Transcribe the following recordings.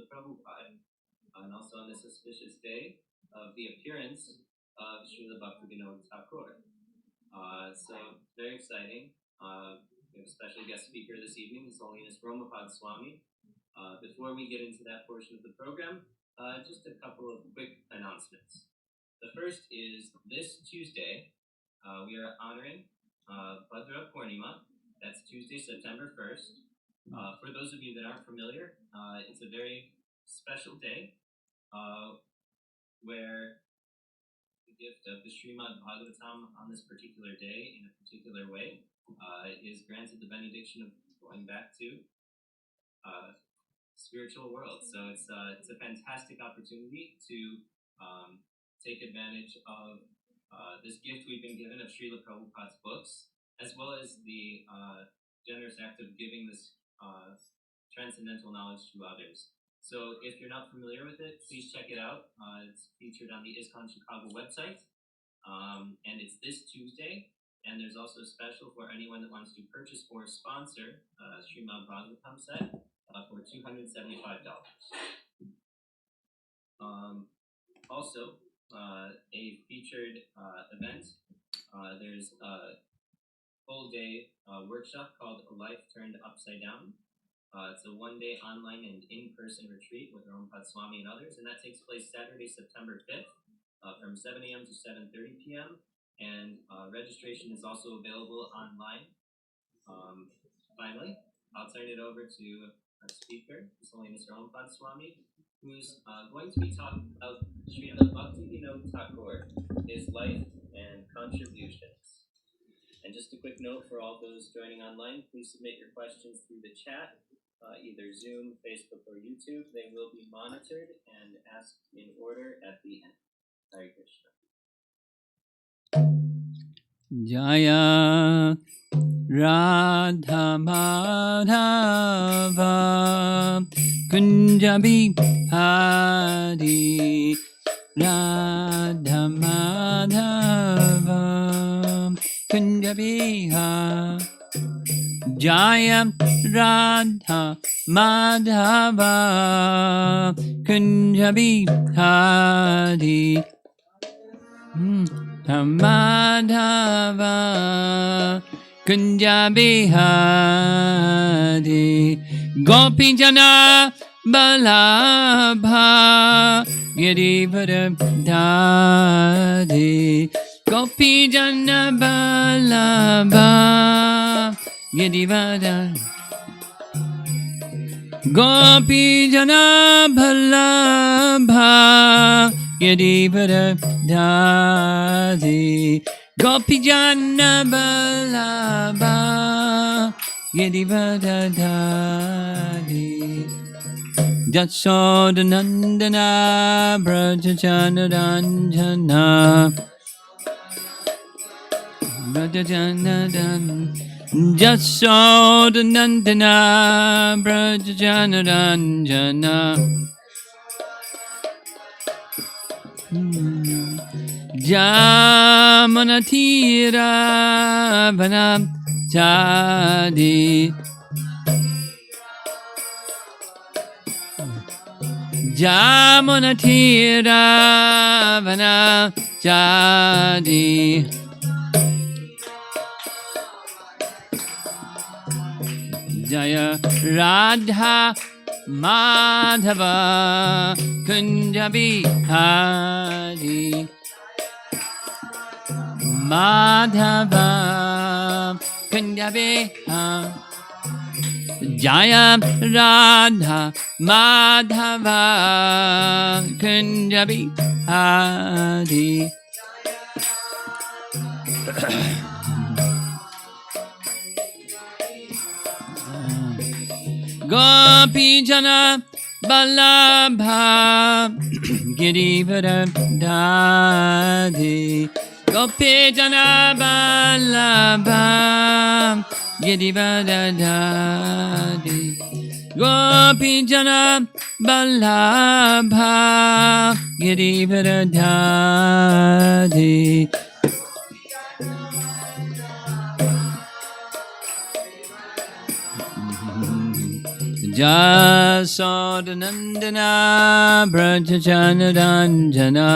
Prabhupada, and also on this auspicious day of the appearance of Srila Bhaktivinoda Thakur. So very exciting. We have a special guest speaker this evening, His Holiness Romapada Swami. Before we get into that portion of the program, just a couple of quick announcements. The first is this Tuesday, we are honoring Bhadra Purnima. That's Tuesday, September 1st. For those of you that aren't familiar, it's a very special day where the gift of the Srimad Bhagavatam on this particular day in a particular way is granted the benediction of going back to spiritual world. So it's a fantastic opportunity to take advantage of this gift we've been given of Srila Prabhupada's books, as well as the generous act of giving this transcendental knowledge to others. So if you're not familiar with it, please check it out. It's featured on the ISKCON Chicago website, and it's this Tuesday. And there's also a special for anyone that wants to purchase or sponsor Srimad Bhagavatam set for $275. Also, a featured event. There's a full-day workshop called A Life Turned Upside Down. It's a one-day online and in-person retreat with Romapada Swami and others, and that takes place Saturday, September 5th from 7 a.m. to 7:30 p.m. And registration is also available online. Finally, I'll turn it over to our speaker, His Holiness Romapada Swami, who's going to be talking about Srila Bhaktivinoda Thakur, his life and contributions. And just a quick note for all those joining online, please submit your questions through the chat, either Zoom, Facebook, or YouTube. They will be monitored and asked in order at the end. Hare Krishna. Jaya Radha Madhava Kunjabi Hari Radha Madhava Kunjabi Hari Jaya Radha Madhava Kunjabi Hari Madhava Kunja Bihari Gopi Jana Balabha Girivara Dhari Gopi Jana Balabha Girivara Gopi Jana Balabha Girivara Dhari Gopi Jana Balabha Girivara Dhari Jasoda Nandana Brajajana Ranjana Brajajana Jasoda Nandana Brajajana Ranjana Jamanatira Vanam Jadi Jamanatira Vanam Jadi Jaya Radha Madhava Kunjabi Hari Madhava Kunjabi Hari Jaya Radha Madhava Kunjabi Hari Gopi Jana Balabha Girivara Dhari Gopi Jana Balabha Girivara Dhari Gopi Jana Balabha Girivara Dhari Jasodanandana Brajajanaranjana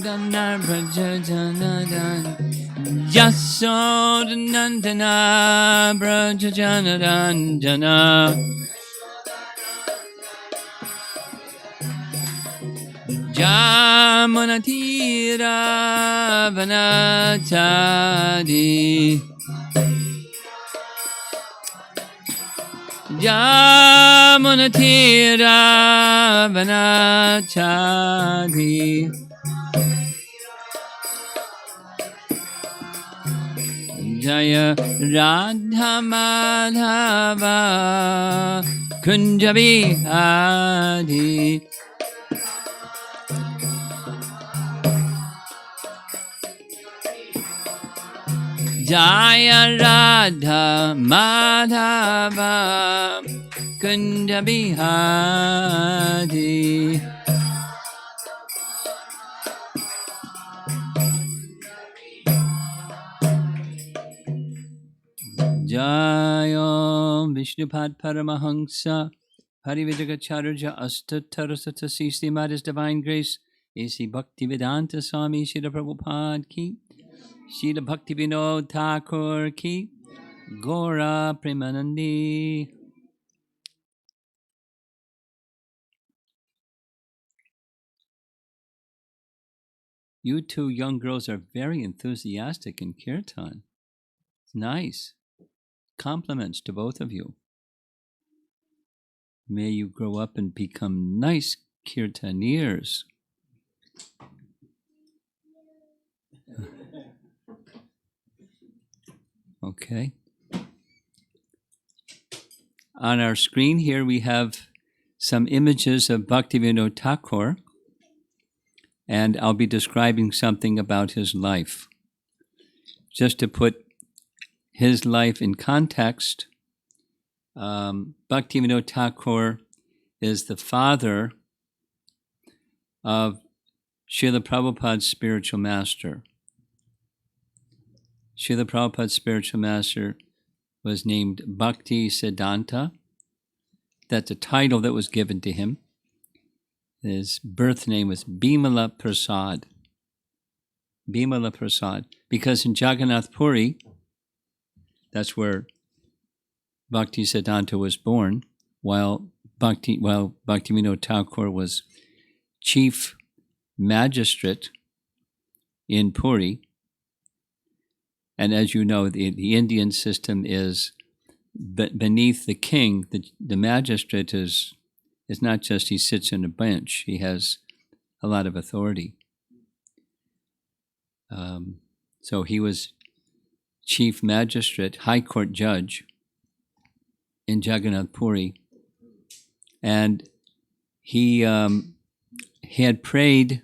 Dana Brajajanaran Jasodanandana Brajajanaranjana Jamunatira Vanachadi Jamunatira Vanachadi Jaya Radha Madhava Kunjabi Adi Jaya Radha Madhava Kunjabi Adi Jaya Vishnupad Paramahansa Parivijagacharya Astatarasata Sisi His Divine Grace A.C. Bhaktivedanta Swami Srila Prabhupada Ki Srila Bhaktivinoda Thakur Ki Gora Premanandi. You two young girls are very enthusiastic in kirtan. It's nice. Compliments to both of you. May you grow up and become nice kirtaniers. Okay. On our screen here we have some images of Bhaktivinoda Thakur, and I'll be describing something about his life. Just to put his life in context, Bhaktivinoda Thakur is the father of Srila Prabhupada's spiritual master. Srila Prabhupada's spiritual master was named Bhakti Siddhanta. That's a title that was given to him. His birth name was Bimala Prasad. Bimala Prasad. Because in Jagannath Puri, that's where Bhakti Siddhanta was born, while Bhaktivinoda Thakur was chief magistrate in Puri. And as you know, the Indian system is beneath the king. The magistrate is not just he sits on a bench. He has a lot of authority. So he was chief magistrate, high court judge in Jagannath Puri. And he had prayed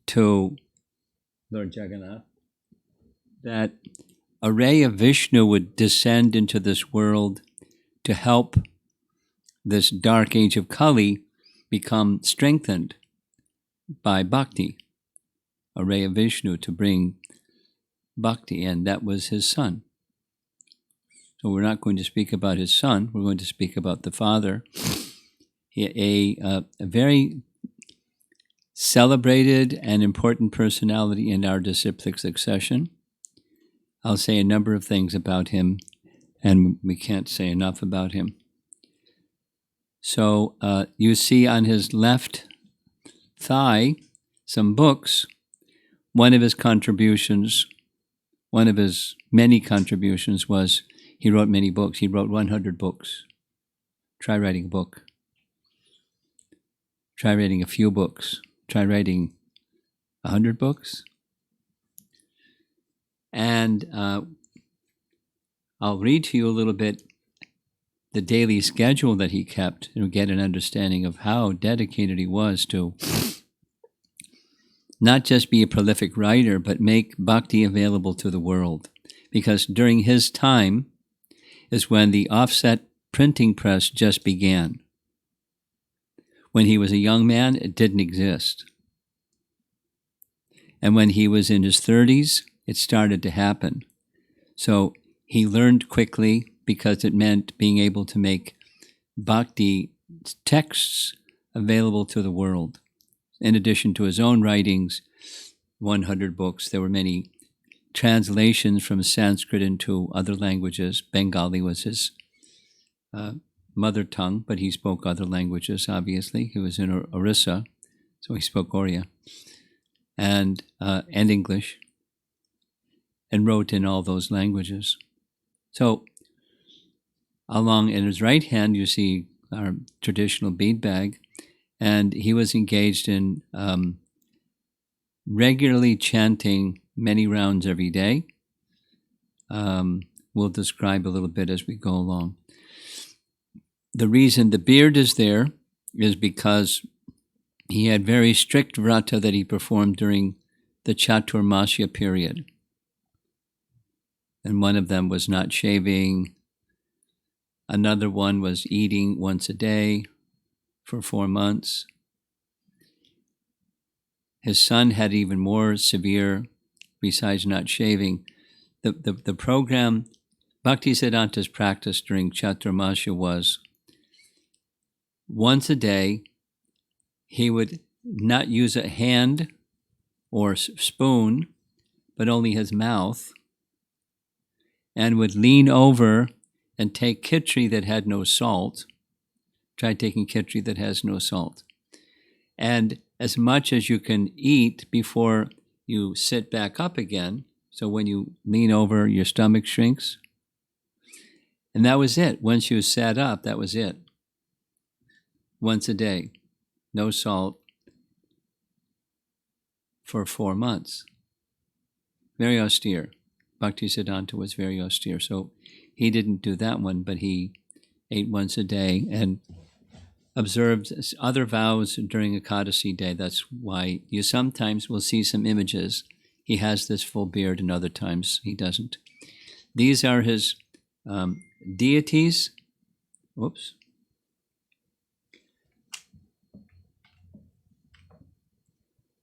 to Lord Jagannath that a ray of Vishnu would descend into this world to help this dark age of Kali become strengthened by bhakti. A ray of Vishnu to bring bhakti, and that was his son. So we're not going to speak about his son, we're going to speak about the father. A very celebrated and important personality in our disciplic succession. I'll say a number of things about him, and we can't say enough about him. So you see on his left thigh some books. One of his contributions, one of his many contributions was he wrote many books. He wrote 100 books. Try writing a book. Try writing a few books. Try writing 100 books. And I'll read to you a little bit the daily schedule that he kept and get an understanding of how dedicated he was to not just be a prolific writer, but make bhakti available to the world. Because during his time is when the offset printing press just began. When he was a young man, it didn't exist. And when he was in his 30s, it started to happen. So he learned quickly, because it meant being able to make bhakti texts available to the world. In addition to his own writings, 100 books, there were many translations from Sanskrit into other languages. Bengali was his mother tongue, but he spoke other languages, obviously. He was in Orissa, so he spoke Oriya, and English, and wrote in all those languages. So along in his right hand, you see our traditional bead bag, and he was engaged in regularly chanting many rounds every day. We'll describe a little bit as we go along. The reason the beard is there is because he had very strict vrata that he performed during the Chaturmasya period. And one of them was not shaving. Another one was eating once a day for 4 months. His son had even more severe, besides not shaving. The program, Bhaktisiddhanta's practice during Chaturmasya was once a day, he would not use a hand or spoon, but only his mouth, and would lean over and take khichdi that had no salt. Try taking khichdi that has no salt. And as much as you can eat before you sit back up again, so when you lean over, your stomach shrinks. And that was it. Once you sat up, that was it. Once a day, no salt for 4 months. Very austere. Bhaktisiddhanta was very austere. So he didn't do that one, but he ate once a day and observed other vows during Ekadasi day. That's why you sometimes will see some images. He has this full beard, and other times he doesn't. These are his deities. Whoops.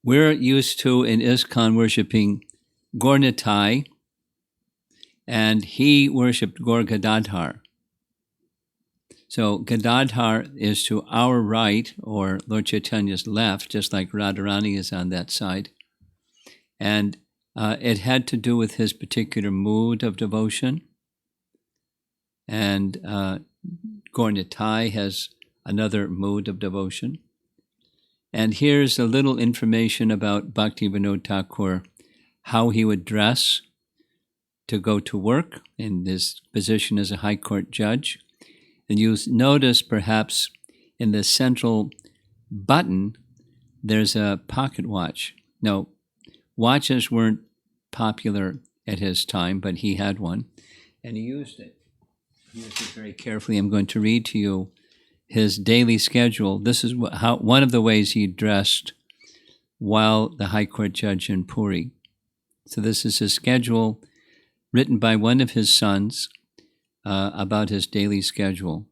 We're used to, in ISKCON, worshiping Gaur-Nitai, and he worshipped Gaur Gadadhar. So Gadadhar is to our right, or Lord Chaitanya's left, just like Radharani is on that side. And it had to do with his particular mood of devotion. And Gaur-Nitai has another mood of devotion. And here's a little information about Bhaktivinoda Thakur, how he would dress to go to work in his position as a high court judge. And you'll notice perhaps in the central button, there's a pocket watch. Now, watches weren't popular at his time, but he had one, and he used it. He used it very carefully. I'm going to read to you his daily schedule. This is one of the ways he dressed while the High Court judge in Puri. So this is his schedule written by one of his sons about his daily schedule.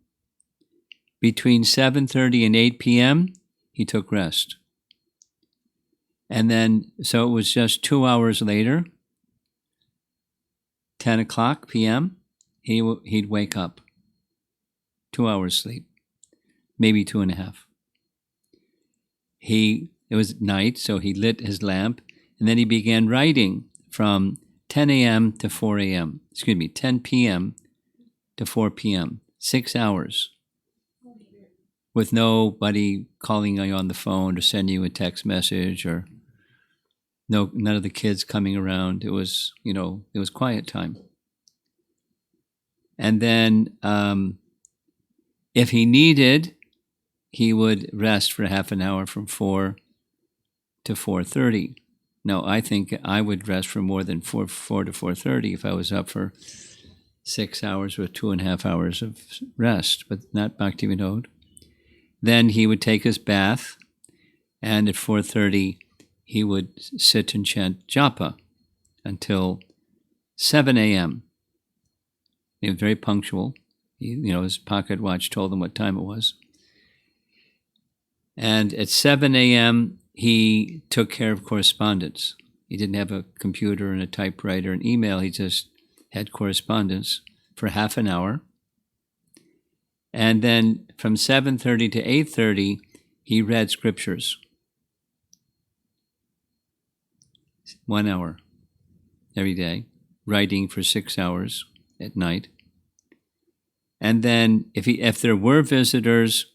Between 7:30 and 8 p.m., he took rest. And then, so it was just 2 hours later, 10 o'clock p.m., he'd wake up. 2 hours sleep, maybe 2.5. It was night, so he lit his lamp, and then he began writing from 10 a.m. to 4 a.m. 10 p.m. to 4 p.m. 6 hours, with nobody calling you on the phone or sending you a text message, or none of the kids coming around. It was, it was quiet time. And then if he needed, he would rest for half an hour from 4 to 4:30. Now, I think I would rest for more than 4 to 4:30 if I was up for 6 hours with 2.5 hours of rest, but not Bhaktivinoda. Then he would take his bath, and at 4:30, he would sit and chant japa until 7 a.m. He was very punctual. His pocket watch told him what time it was. And at 7 a.m., he took care of correspondence. He didn't have a computer and a typewriter and email. He just had correspondence for half an hour. And then from 7:30 to 8:30, he read scriptures. 1 hour every day, writing for 6 hours at night. And then if there were visitors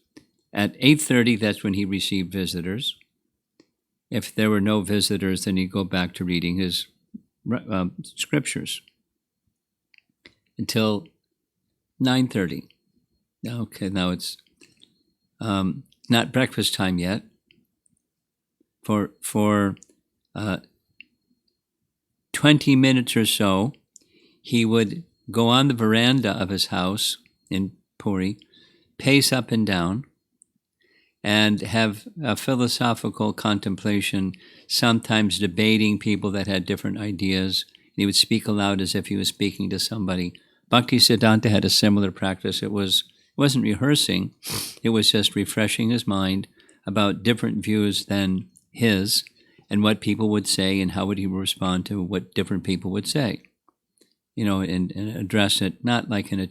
at 8:30, that's when he received visitors. If there were no visitors, then he'd go back to reading his scriptures until 9:30. Okay, now it's not breakfast time yet. For 20 minutes or so, he would go on the veranda of his house in Puri, pace up and down, and have a philosophical contemplation, sometimes debating people that had different ideas. He would speak aloud as if he was speaking to somebody. Bhaktisiddhanta had a similar practice. It wasn't rehearsing, it was just refreshing his mind about different views than his and what people would say and how would he respond to what different people would say. And address it not like in a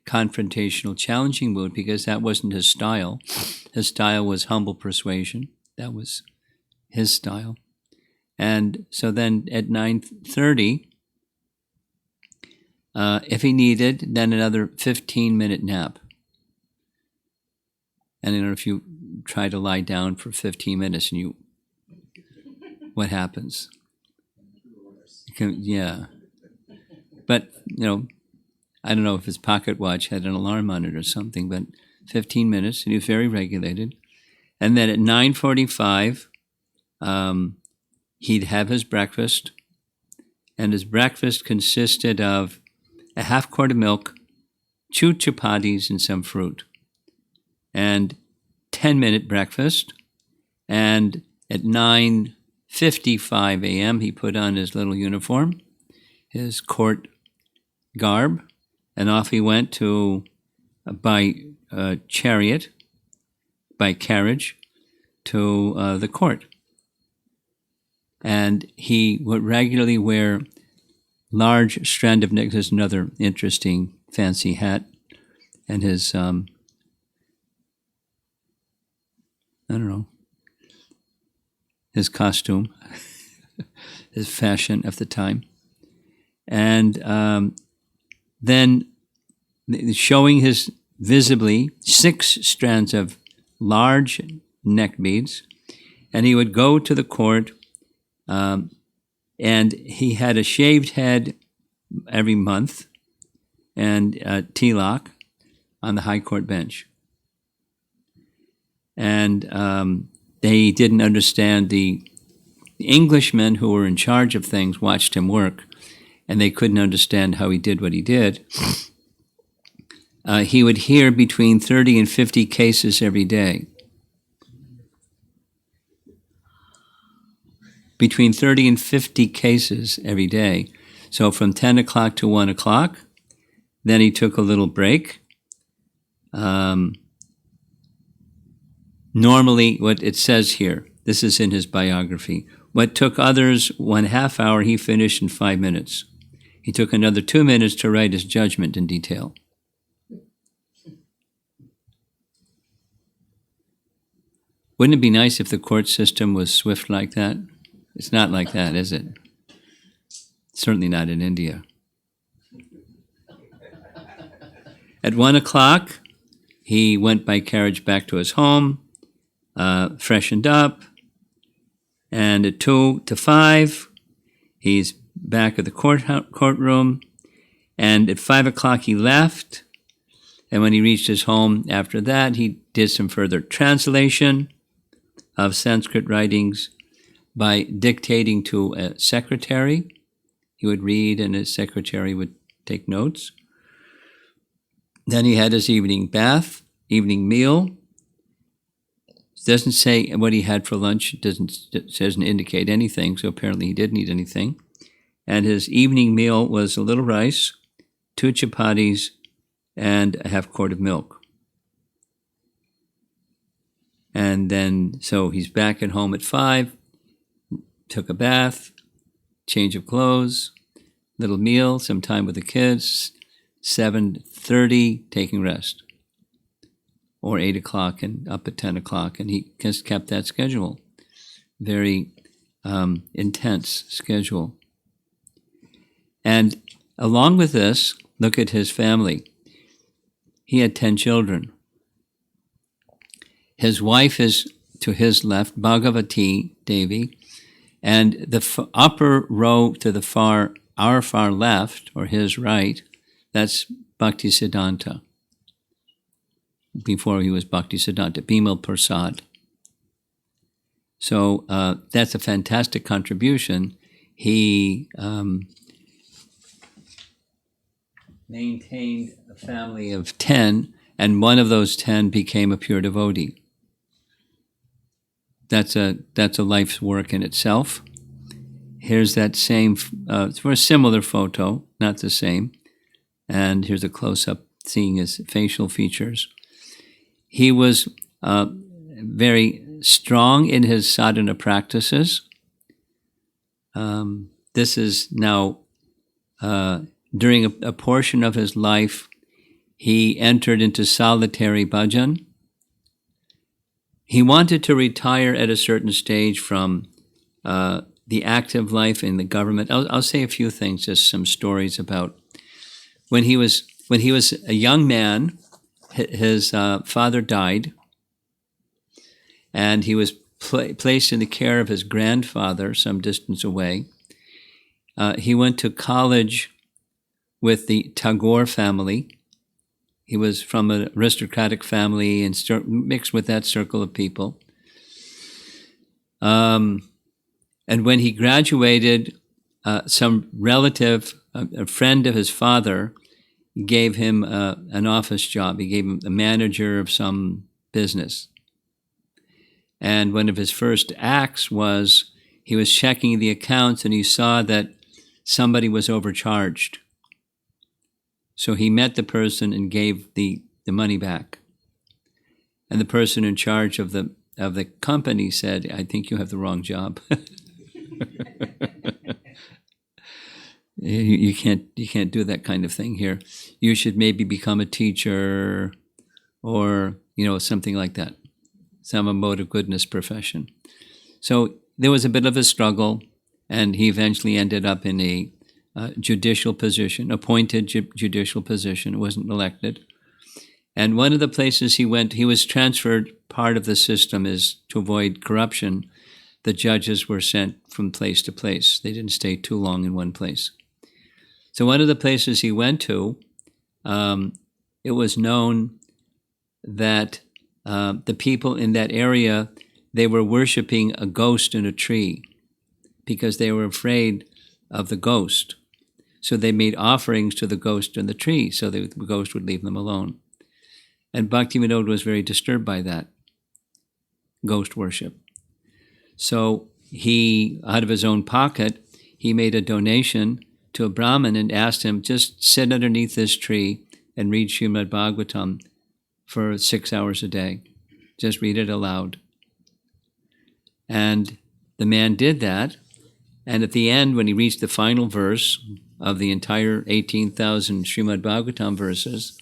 confrontational, challenging mood, because that wasn't his style. His style was humble persuasion. That was his style. And so then at 9:30, if he needed, then another 15-minute nap. And if you try to lie down for 15 minutes and what happens? Yeah. But, I don't know if his pocket watch had an alarm on it or something, but 15 minutes, and he was very regulated. And then at 9:45, he'd have his breakfast, and his breakfast consisted of a half quart of milk, 2 chapatis, and some fruit. And 10-minute breakfast. And at 9:55 a.m., he put on his little uniform, his court garb, and off he went by carriage, to the court. And he would regularly wear large strand of necklace, another interesting fancy hat, and his, his costume, his fashion of the time. And then showing his visibly 6 strands of large neck beads, and he would go to the court, and he had a shaved head every month and tilak on the high court bench. And they didn't understand, the Englishmen who were in charge of things watched him work, and they couldn't understand how he did what he did. He would hear between 30 and 50 cases every day. Between 30 and 50 cases every day. So from 10 o'clock to 1 o'clock, then he took a little break. Normally, what it says here, this is in his biography, what took others 1/2 hour, he finished in 5 minutes. He took another 2 minutes to write his judgment in detail. Wouldn't it be nice if the court system was swift like that? It's not like that, is it? Certainly not in India. At 1 o'clock, he went by carriage back to his home, freshened up, and at 2 to 5, he's back at the courtroom, and at 5 o'clock he left, and when he reached his home after that, he did some further translation of Sanskrit writings by dictating to a secretary. He would read and his secretary would take notes. Then he had his evening bath, evening meal. It doesn't say what he had for lunch. It doesn't indicate anything, so apparently he didn't eat anything. And his evening meal was a little rice, 2 chapatis, and a half quart of milk. And then, so he's back at home at 5, took a bath, change of clothes, little meal, some time with the kids, 7:30 taking rest, or 8 o'clock and up at 10 o'clock. And he just kept that schedule, very intense schedule. And along with this, look at his family. He had 10 children. His wife is to his left, Bhagavati Devi, and the upper row to the our far left, or his right, that's Bhaktisiddhanta. Before he was Bhaktisiddhanta, Bimal Prasad. So that's a fantastic contribution. He maintained a family of 10, and one of those 10 became a pure devotee. That's a life's work in itself. Here's that same, for a similar photo, not the same. And here's a close-up seeing his facial features. He was very strong in his sadhana practices. This is now, during a portion of his life, he entered into solitary bhajan. He wanted to retire at a certain stage from the active life in the government. I'll say a few things, just some stories about when he was a young man. His father died, and he was placed in the care of his grandfather some distance away. He went to college with the Thakur family. He was from an aristocratic family and mixed with that circle of people. And when he graduated, some relative, a friend of his father, gave him an office job. He gave him the manager of some business. And one of his first acts was he was checking the accounts and he saw that somebody was overcharged. So he met the person and gave the money back. And the person in charge of the company said, "I think you have the wrong job. You can't do that kind of thing here. You should maybe become a teacher, or something like that, some mode of goodness profession." So there was a bit of a struggle, and he eventually ended up in a judicial position, appointed judicial position. Wasn't elected. And one of the places he went, he was transferred. Part of the system is to avoid corruption. The judges were sent from place to place. They didn't stay too long in one place. So one of the places he went to, it was known that the people in that area, they were worshiping a ghost in a tree because they were afraid of the ghost. So they made offerings to the ghost in the tree so the ghost would leave them alone. And Bhaktivinoda was very disturbed by that ghost worship. So he, out of his own pocket, he made a donation to a Brahmin and asked him, just sit underneath this tree and read Srimad Bhagavatam for 6 hours a day. Just read it aloud. And the man did that. And at the end, when he reached the final verse of the entire 18,000 Srimad Bhagavatam verses,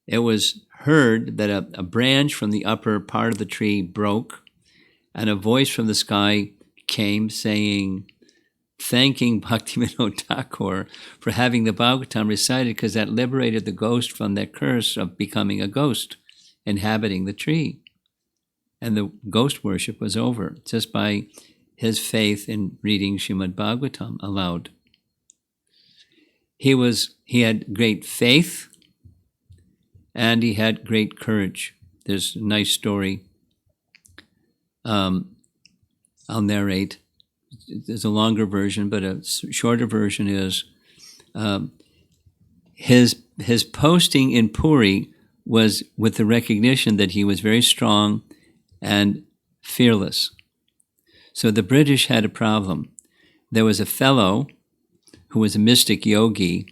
it was heard that a branch from the upper part of the tree broke, and a voice from the sky came saying, thanking Bhaktivinoda Thakur for having the Bhagavatam recited, because that liberated the ghost from that curse of becoming a ghost, inhabiting the tree. And the ghost worship was over just by his faith in reading Srimad Bhagavatam aloud. He had great faith, and he had great courage. There's a nice story I'll narrate. There's a longer version, but a shorter version is his posting in Puri was with the recognition that he was very strong and fearless. So the British had a problem. There was a fellow who was a mystic yogi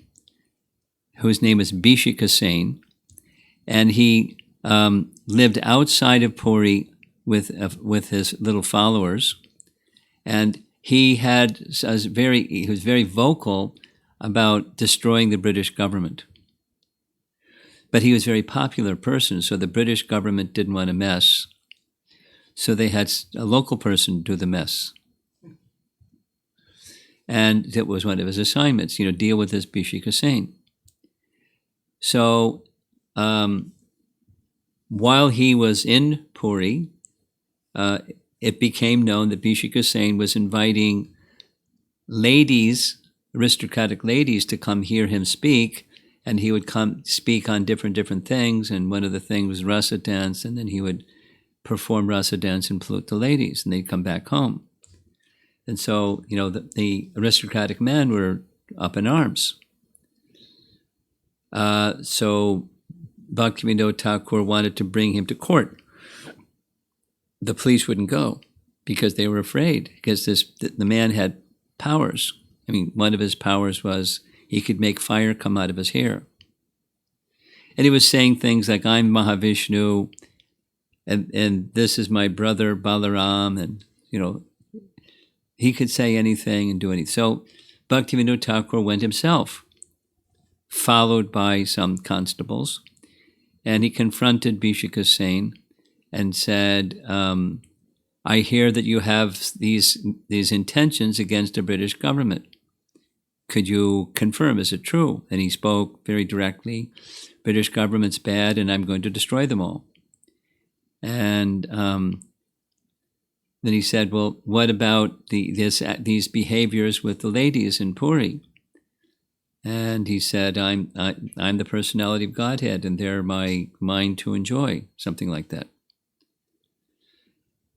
whose name was Bhishika Sen, and he lived outside of Puri with his little followers, and he was very vocal about destroying the British government. But he was a very popular person, so the British government didn't want a mess. So they had a local person do the mess. And that was one of his assignments, deal with this Bhikshuk Hussain. So while he was in Puri, it became known that Bhikshuk Hussain was inviting ladies, aristocratic ladies, to come hear him speak, and he would come speak on different things, and one of the things was rasa dance, and then he would perform rasa dance and flute the ladies, and they'd come back home. And so, the aristocratic men were up in arms. So Bhaktivinoda Thakur wanted to bring him to court. The police wouldn't go because they were afraid, because the man had powers. I mean, one of his powers was he could make fire come out of his hair. And he was saying things like, I'm Mahavishnu, and this is my brother Balaram, and, he could say anything and do anything. So Bhaktivinoda Thakur went himself, followed by some constables, and he confronted Bhikshuk Hussain and said, I hear that you have these intentions against the British government. Could you confirm, is it true? And he spoke very directly, British government's bad and I'm going to destroy them all. And then he said, well, what about these behaviors with the ladies in Puri? And he said, I'm the personality of Godhead, and they're my mind to enjoy, something like that.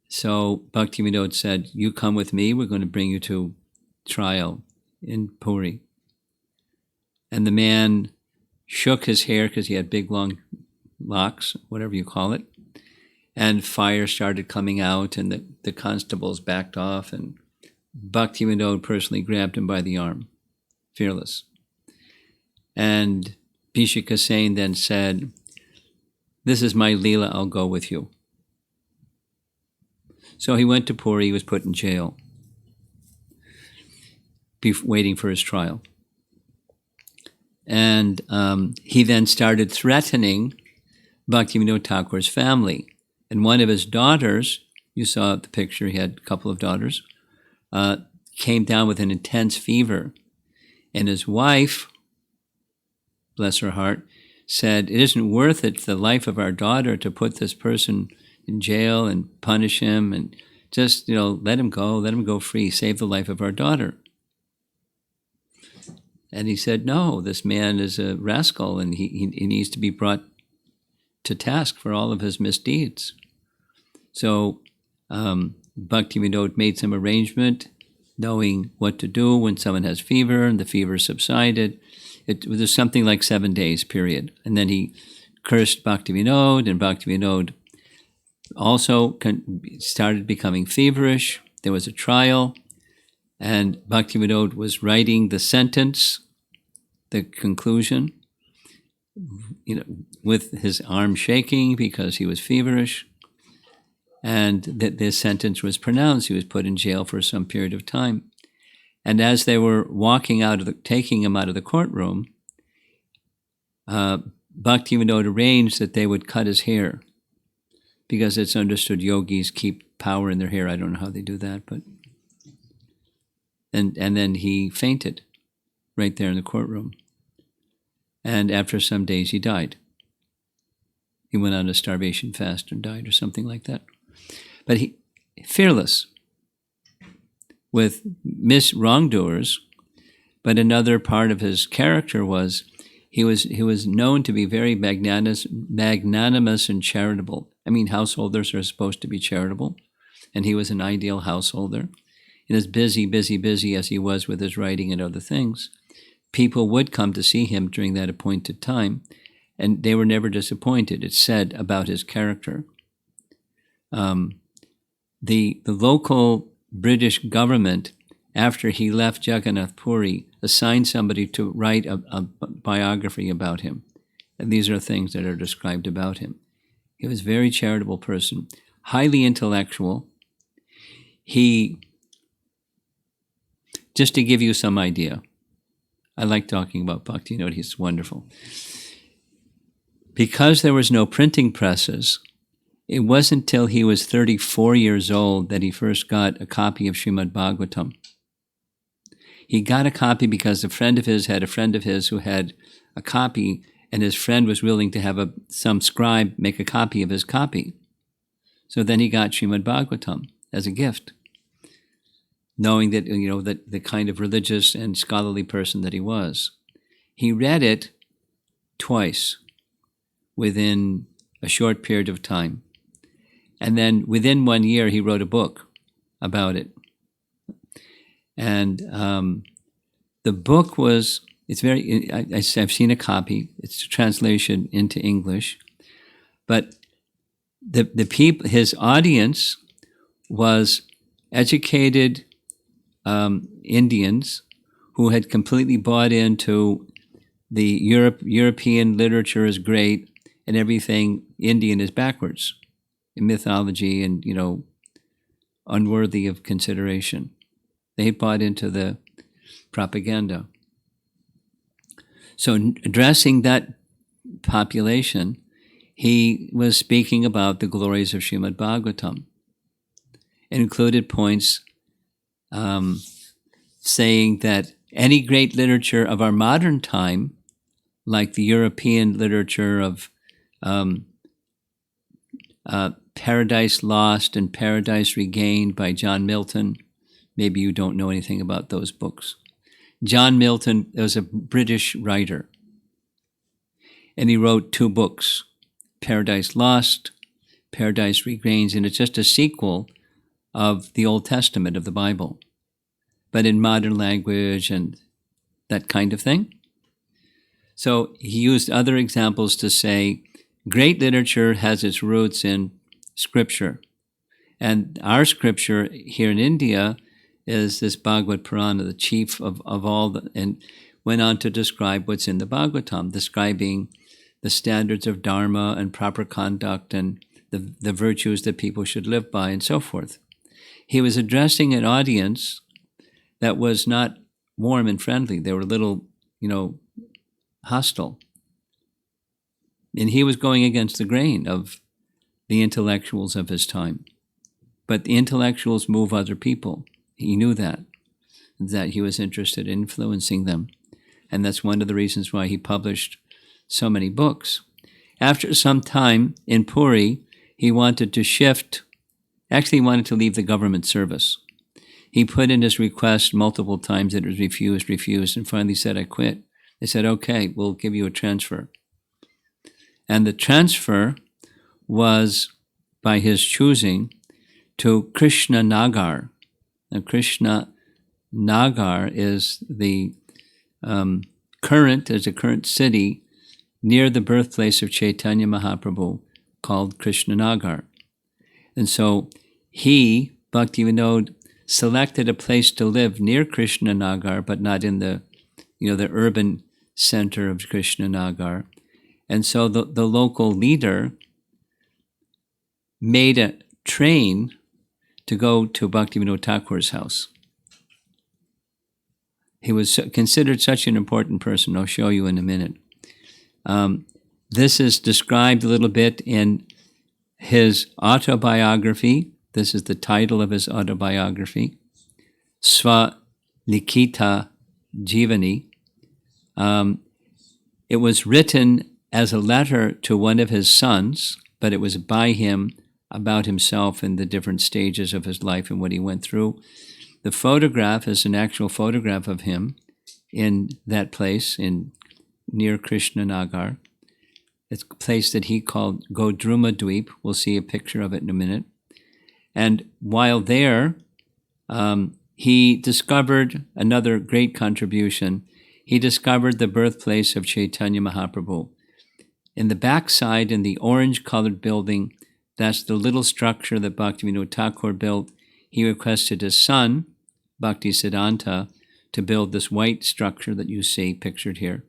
So Bhaktivinoda said, you come with me, we're going to bring you to trial in Puri. And the man shook his hair, because he had big long locks, whatever you call it, and fire started coming out, and the constables backed off, and Bhaktivinoda personally grabbed him by the arm, fearless. And Bhikshuk Hussain then said, this is my Leela, I'll go with you. So he went to Puri, he was put in jail, waiting for his trial. And he then started threatening Bhaktivinoda Thakur's family. And one of his daughters, you saw the picture, he had a couple of daughters, came down with an intense fever. And his wife, bless her heart, said, it isn't worth it for the life of our daughter to put this person in jail and punish him, and just, let him go free, save the life of our daughter. And he said, no, this man is a rascal, and he needs to be brought to task for all of his misdeeds. So Bhaktivinoda made some arrangement, knowing what to do when someone has fever, and the fever subsided. It was something like 7 days period. And then he cursed Bhaktivinoda, and Bhaktivinoda also started becoming feverish. There was a trial, and Bhaktivinoda was writing the sentence, the conclusion, with his arm shaking because he was feverish. And this sentence was pronounced. He was put in jail for some period of time. And as they were taking him out of the courtroom, Bhaktivinoda arranged that they would cut his hair, because it's understood yogis keep power in their hair. I don't know how they do that, but and then he fainted right there in the courtroom. And after some days, he died. He went on a starvation fast and died, or something like that. But he, fearless, with wrongdoers. But another part of his character was he was known to be very magnanimous and charitable. I mean, householders are supposed to be charitable, and he was an ideal householder. And as busy as he was with his writing and other things, people would come to see him during that appointed time, and they were never disappointed. It's said about his character. The local British government, after he left Jagannath Puri, assigned somebody to write a biography about him. And these are things that are described about him. He was a very charitable person, highly intellectual. Just to give you some idea, I like talking about Bhaktivinoda. He's wonderful. Because there was no printing presses, it wasn't until he was 34 years old that he first got a copy of Srimad Bhagavatam. He got a copy because a friend of his had a friend of his who had a copy, and his friend was willing to have some scribe make a copy of his copy. So then he got Srimad Bhagavatam as a gift, knowing that, that the kind of religious and scholarly person that he was. He read it twice within a short period of time. And then within 1 year, he wrote a book about it. And the book I've seen a copy. It's a translation into English. But the people, his audience was educated Indians who had completely bought into the European literature is great and everything Indian is backwards in mythology and, unworthy of consideration. They bought into the propaganda. So addressing that population, he was speaking about the glories of Srimad Bhagavatam. It included points saying that any great literature of our modern time, like the European literature of Paradise Lost and Paradise Regained by John Milton. Maybe you don't know anything about those books. John Milton was a British writer, and he wrote 2 books, Paradise Lost, Paradise Regained, and it's just a sequel of the Old Testament of the Bible, but in modern language and that kind of thing. So he used other examples to say great literature has its roots in scripture. And our scripture here in India is this Bhagavad Purana, the chief of all, and went on to describe what's in the Bhagavatam, describing the standards of dharma and proper conduct and the virtues that people should live by and so forth. He was addressing an audience that was not warm and friendly. They were a little, hostile. And he was going against the grain of the intellectuals of his time. But the intellectuals move other people. He knew that he was interested in influencing them. And that's one of the reasons why he published so many books. After some time in Puri, he wanted to he wanted to leave the government service. He put in his request multiple times. It was refused, and finally said, I quit. They said, okay, we'll give you a transfer. And the transfer was by his choosing to Krishna Nagar. Now, Krishna Nagar is the current city near the birthplace of Chaitanya Mahaprabhu called Krishna Nagar. And so he, Bhaktivinoda, selected a place to live near Krishna Nagar, but not in the urban center of Krishna Nagar. And so the local leader made a train to go to Bhaktivinoda Thakur's house. He was considered such an important person. I'll show you in a minute. This is described a little bit in his autobiography. This is the title of his autobiography, Sva Likita Jivani. It was written as a letter to one of his sons, but it was by him about himself and the different stages of his life and what he went through. The photograph is an actual photograph of him in that place near Krishna Nagar. It's a place that he called Godruma Dweep. We'll see a picture of it in a minute. And while there, he discovered another great contribution. He discovered the birthplace of Chaitanya Mahaprabhu. In the backside, in the orange-colored building, that's the little structure that Bhaktivinoda Thakur built. He requested his son, Bhaktisiddhanta, to build this white structure that you see pictured here.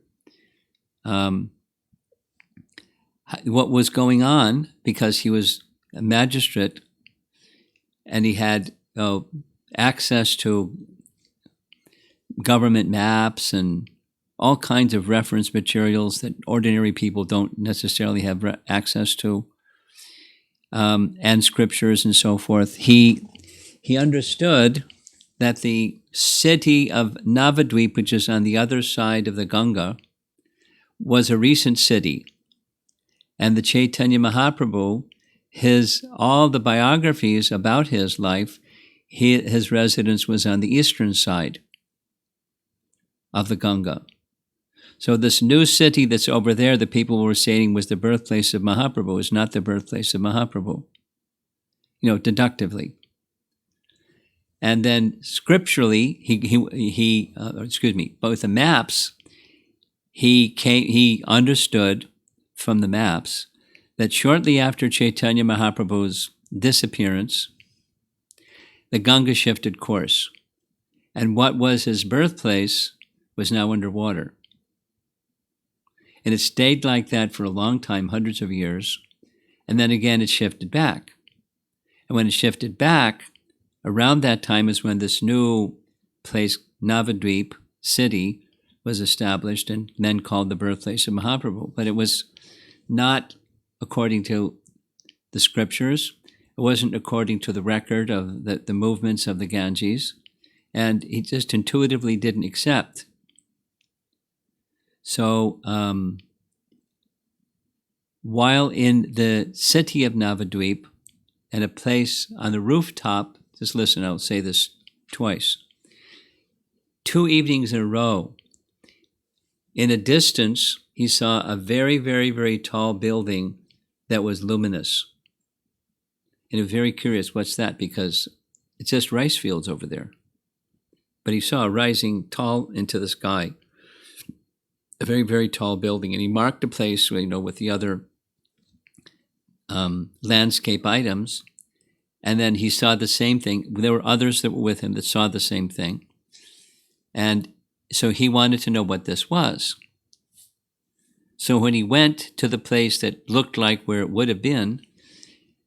What was going on, because he was a magistrate and he had access to government maps and all kinds of reference materials that ordinary people don't necessarily have access to, and scriptures and so forth. He understood that the city of Navadvip, which is on the other side of the Ganga, was a recent city. And the Chaitanya Mahaprabhu, all the biographies about his life, his residence was on the eastern side of the Ganga. So this new city that's over there, the people were saying was the birthplace of Mahaprabhu, is not the birthplace of Mahaprabhu, deductively. And then scripturally, both the maps, he understood from the maps that shortly after Chaitanya Mahaprabhu's disappearance, the Ganga shifted course. And what was his birthplace was now underwater. And it stayed like that for a long time, hundreds of years. And then again, it shifted back. And when it shifted back, around that time is when this new place, Navadvip city, was established and then called the birthplace of Mahaprabhu. But it was not according to the scriptures. It wasn't according to the record of the movements of the Ganges. And he just intuitively didn't accept. So while in the city of Navadvip, and a place on the rooftop, just listen, I'll say this twice. 2 evenings in a row, in a distance, he saw a very, very, very tall building that was luminous. And he was very curious, what's that? Because it's just rice fields over there. But he saw rising tall into the sky, a very, very tall building. And he marked the place, with the other landscape items. And then he saw the same thing. There were others that were with him that saw the same thing. And so he wanted to know what this was. So when he went to the place that looked like where it would have been,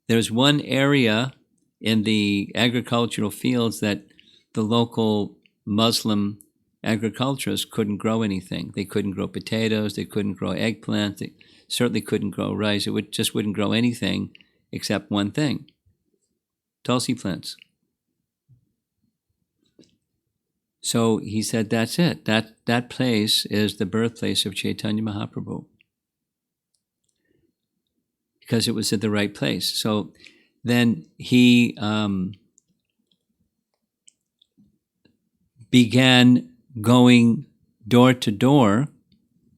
there's one area in the agricultural fields that the local Muslim agriculturists couldn't grow anything. They couldn't grow potatoes, they couldn't grow eggplants, they certainly couldn't grow rice. It just wouldn't grow anything except one thing: Tulsi plants. So he said, that's it. That place is the birthplace of Chaitanya Mahaprabhu, because it was at the right place. So then he began going door to door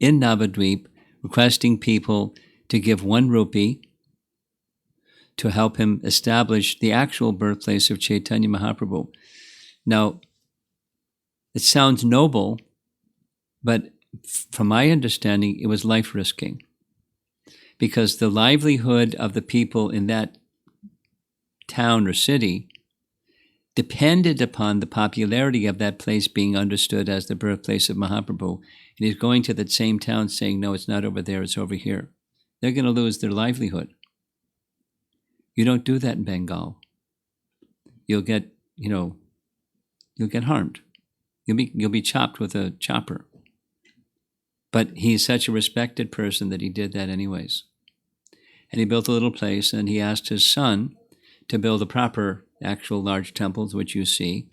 in Navadvip, requesting people to give 1 rupee to help him establish the actual birthplace of Chaitanya Mahaprabhu. Now, it sounds noble, but from my understanding, it was life-risking, because the livelihood of the people in that town or city depended upon the popularity of that place being understood as the birthplace of Mahaprabhu. And he's going to that same town saying, no, it's not over there, it's over here. They're going to lose their livelihood. You don't do that in Bengal. You'll get harmed. You'll be chopped with a chopper. But he's such a respected person that he did that anyways. And he built a little place, and he asked his son to build a proper, actual large temples, which you see.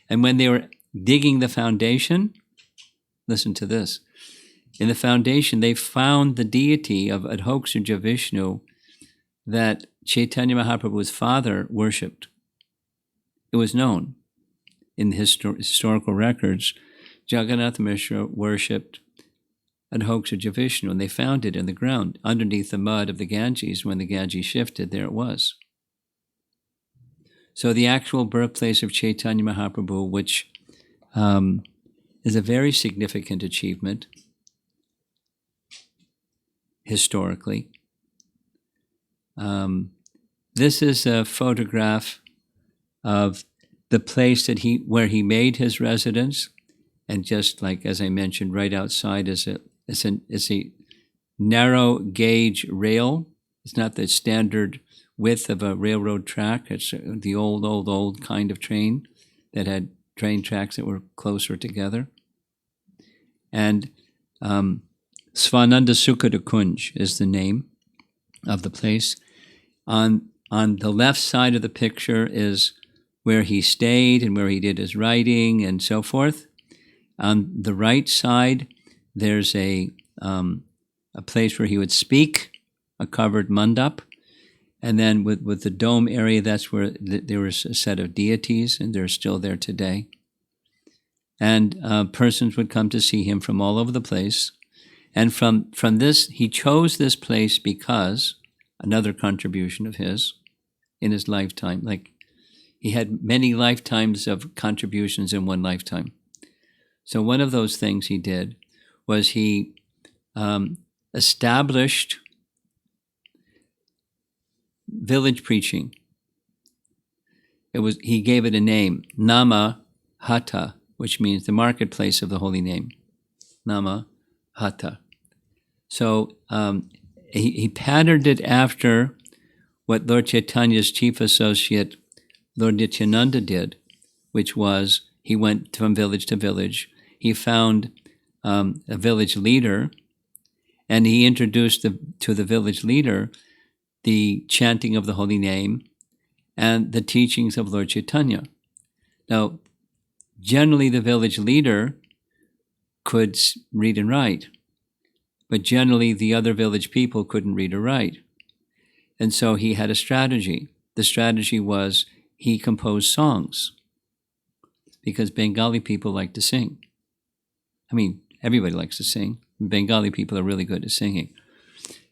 And when they were digging the foundation, listen to this. In the foundation, they found the deity of Adhokshaja Vishnu that Chaitanya Mahaprabhu's father worshipped. It was known in the historical records. Jagannath Mishra worshipped Adhokshaja Vishnu, and they found it in the ground underneath the mud of the Ganges. When the Ganges shifted, there it was. So the actual birthplace of Chaitanya Mahaprabhu, which is a very significant achievement historically. This is a photograph of the place where he made his residence, and just like as I mentioned, right outside is a narrow gauge rail. It's not the standard width of a railroad track. It's the old kind of train that had train tracks that were closer together. And Svananda Sukhada Kunj is the name of the place. On the left side of the picture is where he stayed and where he did his writing and so forth. On the right side, there's a place where he would speak, a covered mandap. And then with the dome area, that's where there was a set of deities, and they're still there today. And persons would come to see him from all over the place. And from this, he chose this place because, another contribution of his in his lifetime, like he had many lifetimes of contributions in one lifetime. So one of those things he did was he established village preaching. He gave it a name, Nama Hata, which means the marketplace of the holy name, Nama Hata. So he patterned it after what Lord Chaitanya's chief associate, Lord Nityananda, did, which was he went from village to village. He found a village leader, and he introduced to the village leader the chanting of the holy name and the teachings of Lord Chaitanya. Now, generally the village leader could read and write, but generally the other village people couldn't read or write. And so he had a strategy. The strategy was he composed songs, because Bengali people like to sing. I mean, everybody likes to sing. Bengali people are really good at singing.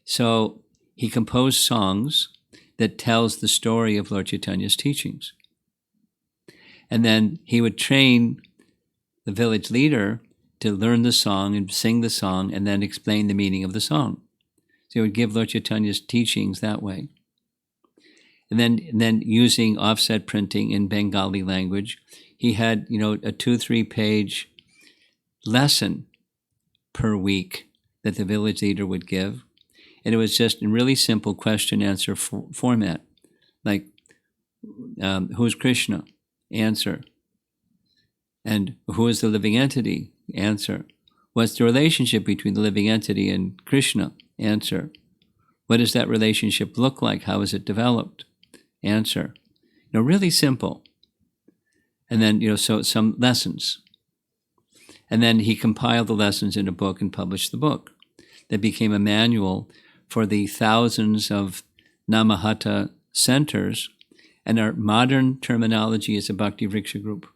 So he composed songs that tells the story of Lord Chaitanya's teachings. And then he would train the village leader to learn the song and sing the song and then explain the meaning of the song. So he would give Lord Chaitanya's teachings that way. And then using offset printing in Bengali language, he had, a 2-3 page lesson per week that the village leader would give. And it was just in really simple question-answer format, like, who's Krishna? Answer. And who is the living entity? Answer. What's the relationship between the living entity and Krishna? Answer. What does that relationship look like? How is it developed? Answer. Really simple. And then, so some lessons. And then he compiled the lessons in a book and published the book. That became a manual for the thousands of Namahata centers, and our modern terminology is a Bhakti Vriksha group.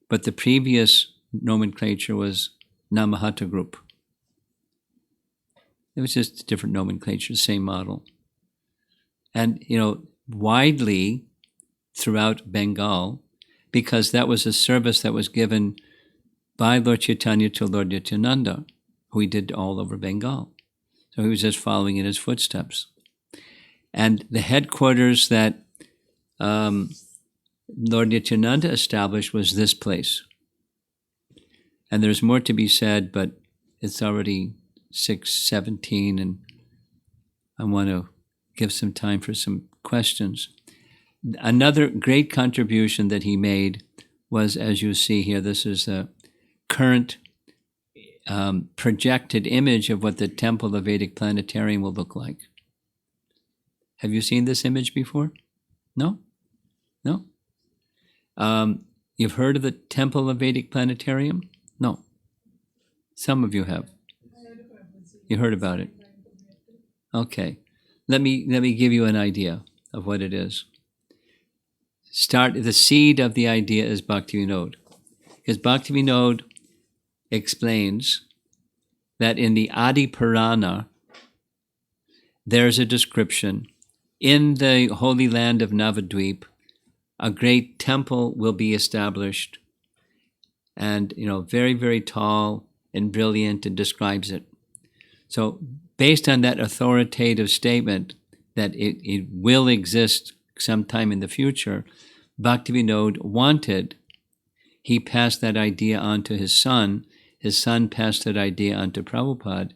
But the previous nomenclature was Namahata group. It was just a different nomenclature, same model. And, widely throughout Bengal, because that was a service that was given by Lord Chaitanya to Lord Nityananda, who he did all over Bengal. So he was just following in his footsteps. And the headquarters that Lord Nityananda established was this place. And there's more to be said, but it's already 6:17, and I want to give some time for some questions. Another great contribution that he made was, as you see here, this is a current projected image of what the temple of Vedic planetarium will look like. Have you seen this image before? No? No? You've heard of the temple of Vedic planetarium? No. Some of you have. You heard about it? Okay. Let me give you an idea of what it is. The seed of the idea is Bhaktivinoda. Because Bhaktivinoda explains that in the Adi Purana, there's a description, in the holy land of Navadvip, a great temple will be established, and very, very tall and brilliant, and describes it. So based on that authoritative statement that it will exist sometime in the future, Bhaktivinoda he passed that idea on to his son. His son passed that idea on to Prabhupada,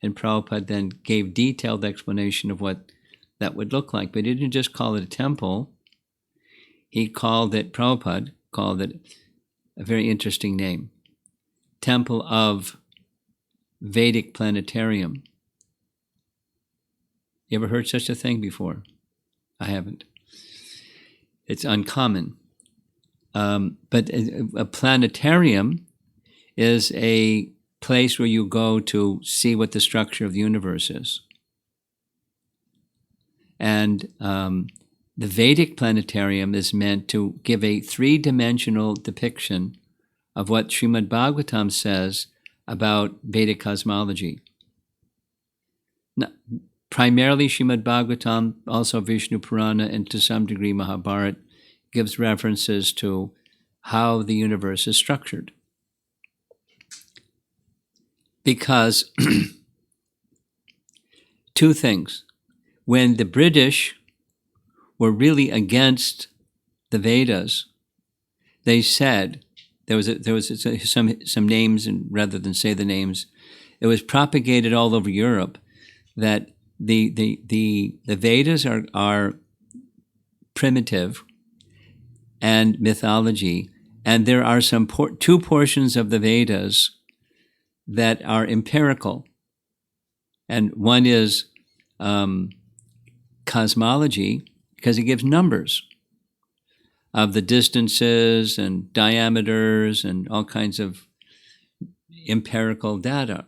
and Prabhupada then gave detailed explanation of what that would look like. But he didn't just call it a temple. Prabhupada called it a very interesting name, Temple of Vedic planetarium. You ever heard such a thing before? I haven't. It's uncommon. But a planetarium is a place where you go to see what the structure of the universe is. And the Vedic planetarium is meant to give a three-dimensional depiction of what Srimad Bhagavatam says about Vedic cosmology. Now, primarily Srimad Bhagavatam, also Vishnu Purana, and to some degree Mahabharata, gives references to how the universe is structured. Because two things. When the British were really against the Vedas, they said, there was some names, and rather than say the names, it was propagated all over Europe that the Vedas are primitive and mythology, and there are some two portions of the Vedas that are empirical, and one is cosmology, because it gives numbers of the distances and diameters and all kinds of empirical data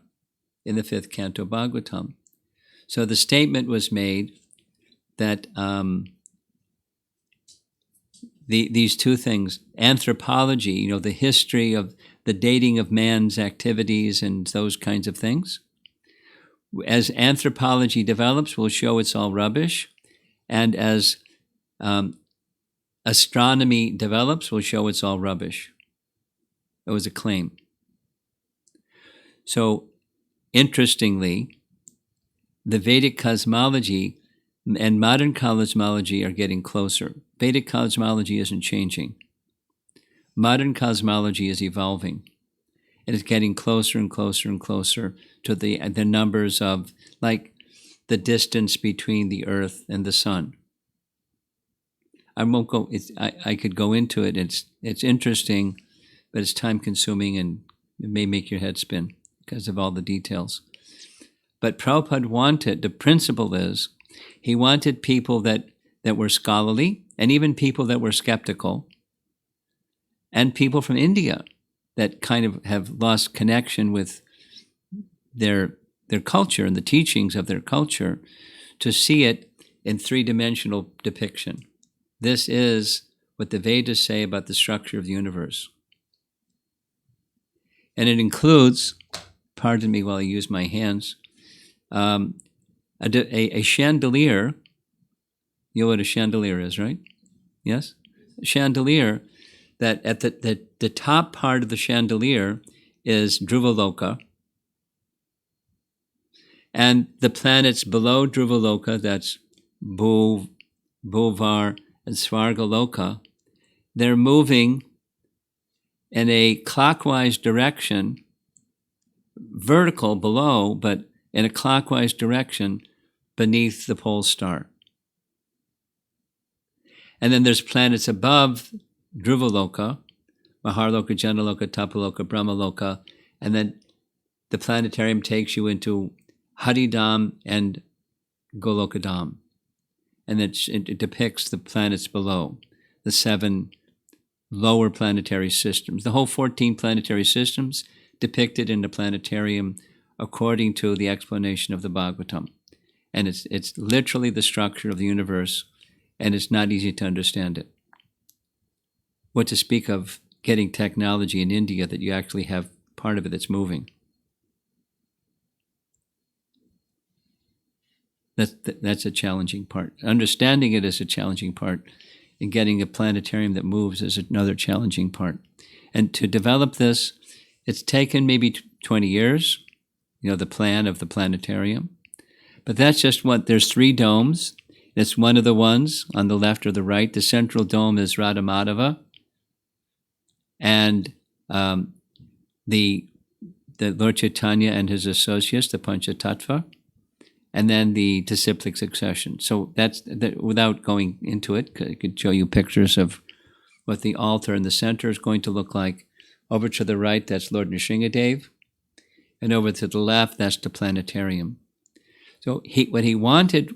in the fifth canto Bhagavatam. So the statement was made that these two things, anthropology, the history of the dating of man's activities and those kinds of things, as anthropology develops, will show it's all rubbish, and as astronomy develops, will show it's all rubbish. It was a claim. So, interestingly, the Vedic cosmology and modern cosmology are getting closer. Vedic cosmology isn't changing. Modern cosmology is evolving. It is getting closer and closer and closer to the numbers of, like, the distance between the Earth and the Sun. I won't go. I could go into it. It's interesting, but it's time consuming and it may make your head spin because of all the details. But Prabhupada wanted, the principle is, he wanted people that were scholarly, and even people that were skeptical, and people from India that kind of have lost connection with their culture and the teachings of their culture, to see it in three-dimensional depiction. This is what the Vedas say about the structure of the universe. And it includes, pardon me while I use my hands, a chandelier. You know what a chandelier is, right? Yes? A chandelier, that at the top part of the chandelier is Dhruvaloka, and the planets below Dhruvaloka, that's Bhuvar, and Svargaloka, they're moving in a clockwise direction, vertical below, but in a clockwise direction beneath the pole star. And then there's planets above Dhruvaloka, Maharloka, Janaloka, Tapaloka, Brahmaloka, and then the planetarium takes you into Haridam and Golokadam. And it depicts the planets below, the 7 lower planetary systems. The whole 14 planetary systems depicted in the planetarium according to the explanation of the Bhagavatam. And it's literally the structure of the universe, and it's not easy to understand it. What to speak of getting technology in India that you actually have part of it that's moving. That's a challenging part. Understanding it is a challenging part, and getting a planetarium that moves is another challenging part. And to develop this, it's taken maybe 20 years, the plan of the planetarium. But that's just there's 3 domes. It's one of the ones on the left or the right. The central dome is Radha Madhava, and the Lord Chaitanya and his associates, the Panchatattva, and then the disciplic succession. So that's without going into it, I could show you pictures of what the altar in the center is going to look like. Over to the right, that's Lord Nrsingadev. And over to the left, that's the planetarium. So what he wanted,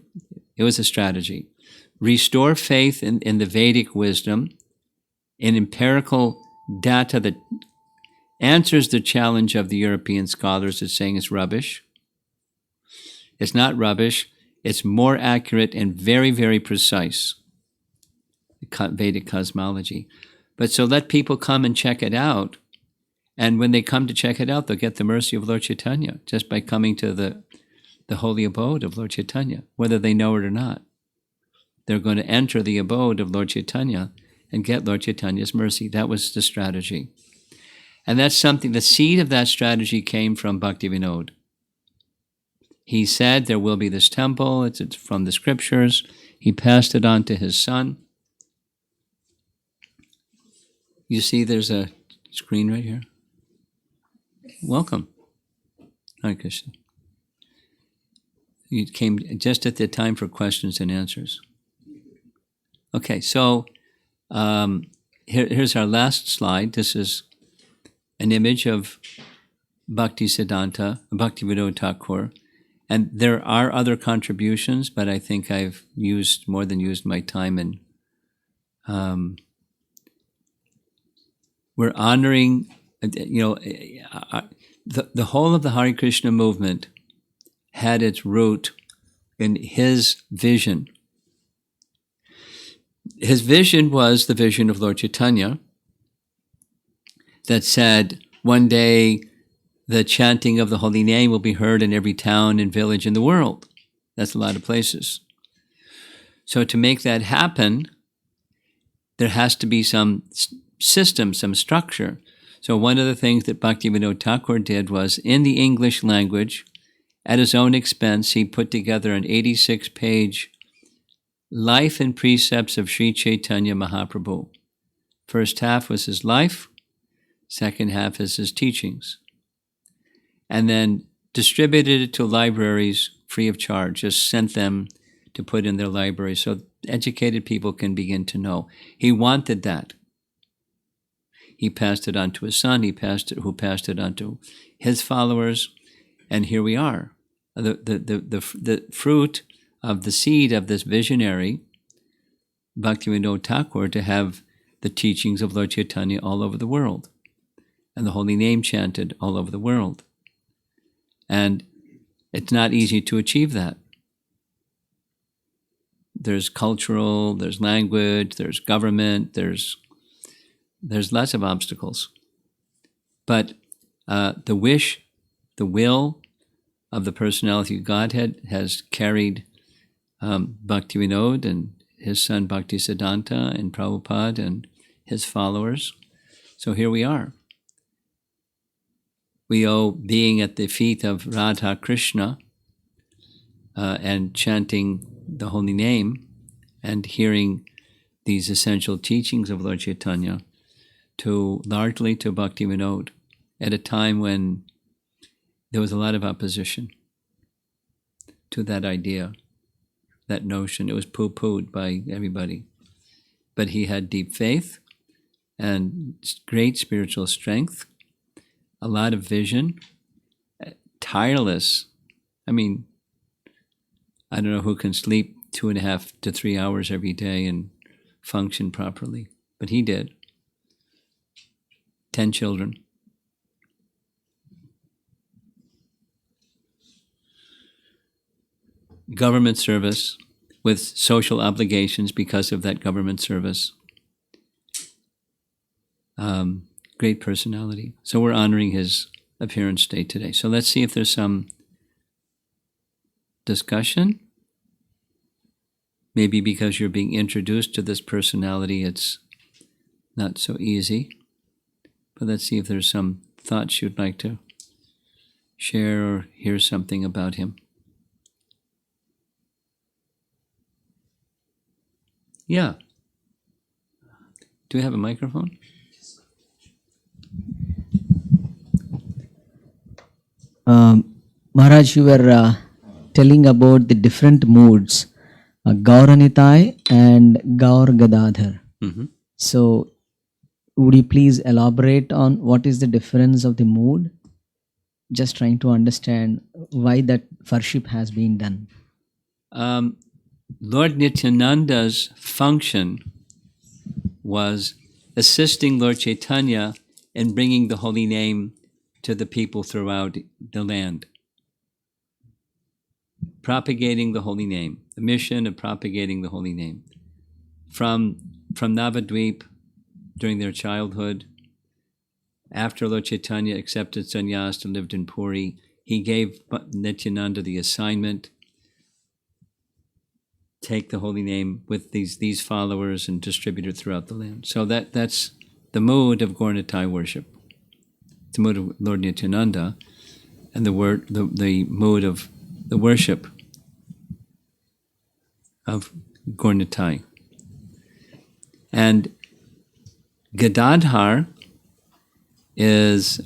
it was a strategy. Restore faith in the Vedic wisdom, in empirical data that answers the challenge of the European scholars as saying it's rubbish. It's not rubbish. It's more accurate and very, very precise, Vedic cosmology. But so let people come and check it out. And when they come to check it out, they'll get the mercy of Lord Chaitanya just by coming to the holy abode of Lord Chaitanya, whether they know it or not. They're going to enter the abode of Lord Chaitanya and get Lord Chaitanya's mercy. That was the strategy. And that's something, the seed of that strategy came from Bhaktivinoda. He said there will be this temple, it's from the scriptures. He passed it on to his son. You see there's a screen right here. Welcome. Hare Krishna. You came just at the time for questions and answers. Okay, so here's our last slide. This is an image of Bhaktivinoda Thakur. And there are other contributions, but I think I've more than used my time in. We're honoring, the whole of the Hare Krishna movement had its root in his vision. His vision was the vision of Lord Chaitanya that said, one day the chanting of the holy name will be heard in every town and village in the world. That's a lot of places. So to make that happen, there has to be some system, some structure. So one of the things that Bhaktivinoda Thakur did was, in the English language, at his own expense, he put together an 86-page life and precepts of Sri Chaitanya Mahaprabhu. First half was his life, second half is his teachings. And then distributed it to libraries free of charge, just sent them to put in their libraries so educated people can begin to know. He wanted that. He passed it on to his son, who passed it on to his followers, and here we are. The fruit of the seed of this visionary, Bhaktivinoda Thakur, to have the teachings of Lord Chaitanya all over the world, and the holy name chanted all over the world. And it's not easy to achieve that. There's cultural, there's language, there's government, there's lots of obstacles. But the wish, the will of the personality of Godhead has carried Bhaktivinoda and his son Bhaktisiddhanta and Prabhupada and his followers. So here we are. We owe being at the feet of Radha Krishna and chanting the holy name and hearing these essential teachings of Lord Chaitanya largely to Bhaktivinoda at a time when there was a lot of opposition to that idea, that notion. It was poo-pooed by everybody. But he had deep faith and great spiritual strength, a lot of vision, tireless. I mean, I don't know who can sleep 2.5 to 3 hours every day and function properly, but he did. 10 children. Government service with social obligations because of that government service. Great personality. So we're honoring his appearance day today. So let's see if there's some discussion. Maybe because you're being introduced to this personality, it's not so easy. But let's see if there's some thoughts you'd like to share or hear something about him. Yeah. Do we have a microphone? Maharaj, you were telling about the different moods, Gauranitai and Gaur Gadadhar. Mm-hmm. So, would you please elaborate on what is the difference of the mood? Just trying to understand why that worship has been done. Lord Nityananda's function was assisting Lord Chaitanya in bringing the holy name to the people throughout the land. Propagating the holy name, the mission of propagating the holy name. From Navadvip during their childhood, after Lord Chaitanya accepted sannyas and lived in Puri, he gave Nityananda the assignment, take the holy name with these followers and distribute it throughout the land. So that's the mode of Gaura-Nitai worship. The mode of Lord Nityananda, and the mode of the worship of Gaura-Nitai. And Gadadhar is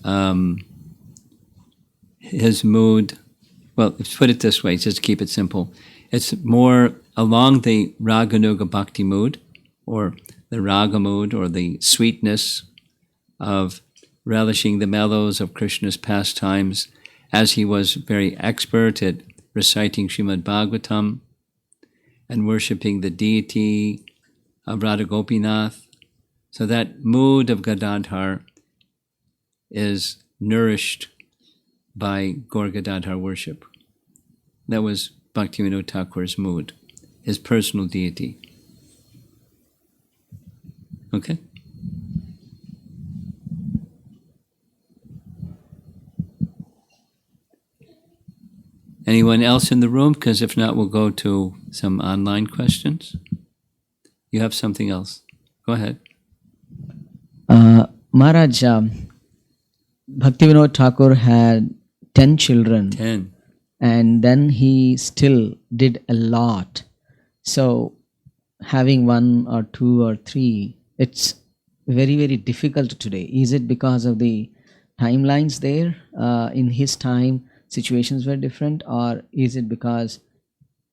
his mood. Well, let's put it this way, just to keep it simple. It's more along the Raganuga Bhakti mood, or the Raga mood, or the sweetness of relishing the mellows of Krishna's pastimes, as he was very expert at reciting Srimad Bhagavatam and worshipping the deity of Radha Gopinath. So that mood of Gadadhar is nourished by Gaur Gadadhar worship. That was Bhaktivinoda Thakur's mood, his personal deity. Okay? Anyone else in the room? Because if not, we'll go to some online questions. You have something else. Go ahead. Maharaj, Bhaktivinoda Thakur had 10 children. 10. And then he still did a lot. So having 1 or 2 or 3, it's very, very difficult today. Is it because of the timelines there? In his time, situations were different, or is it because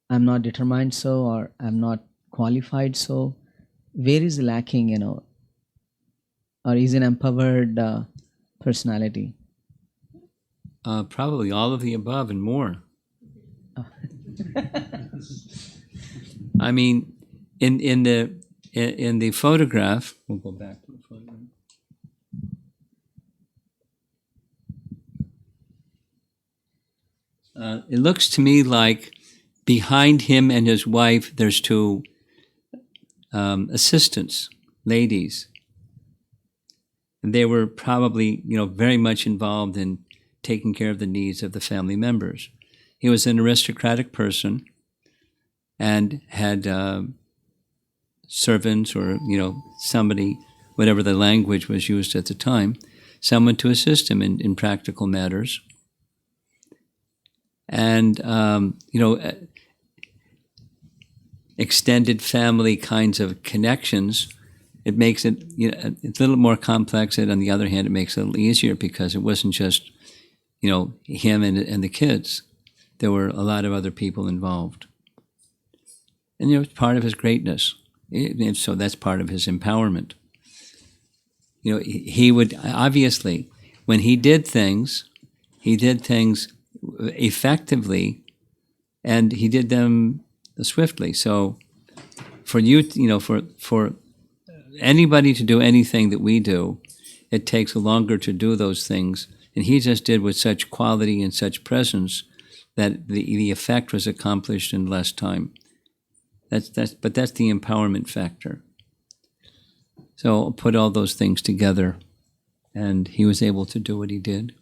I'm not determined so, or I'm not qualified so? Where is lacking, or is an empowered personality? Probably all of the above and more. I mean, in the photograph, we'll go back to the photograph. It looks to me like behind him and his wife, there's 2 assistants, ladies. And they were probably, very much involved in taking care of the needs of the family members. He was an aristocratic person and had servants, or, somebody, whatever the language was used at the time, someone to assist him in practical matters. And, extended family kinds of connections, it makes it, it's a little more complex. And on the other hand, it makes it a little easier because it wasn't just, him and the kids. There were a lot of other people involved. And, it's part of his greatness. And so that's part of his empowerment. He would, obviously, when he did things effectively, and he did them swiftly. So for you, for anybody to do anything that we do, it takes longer to do those things. And he just did with such quality and such presence that the effect was accomplished in less time. But that's the empowerment factor. So I'll put all those things together, and he was able to do what he did.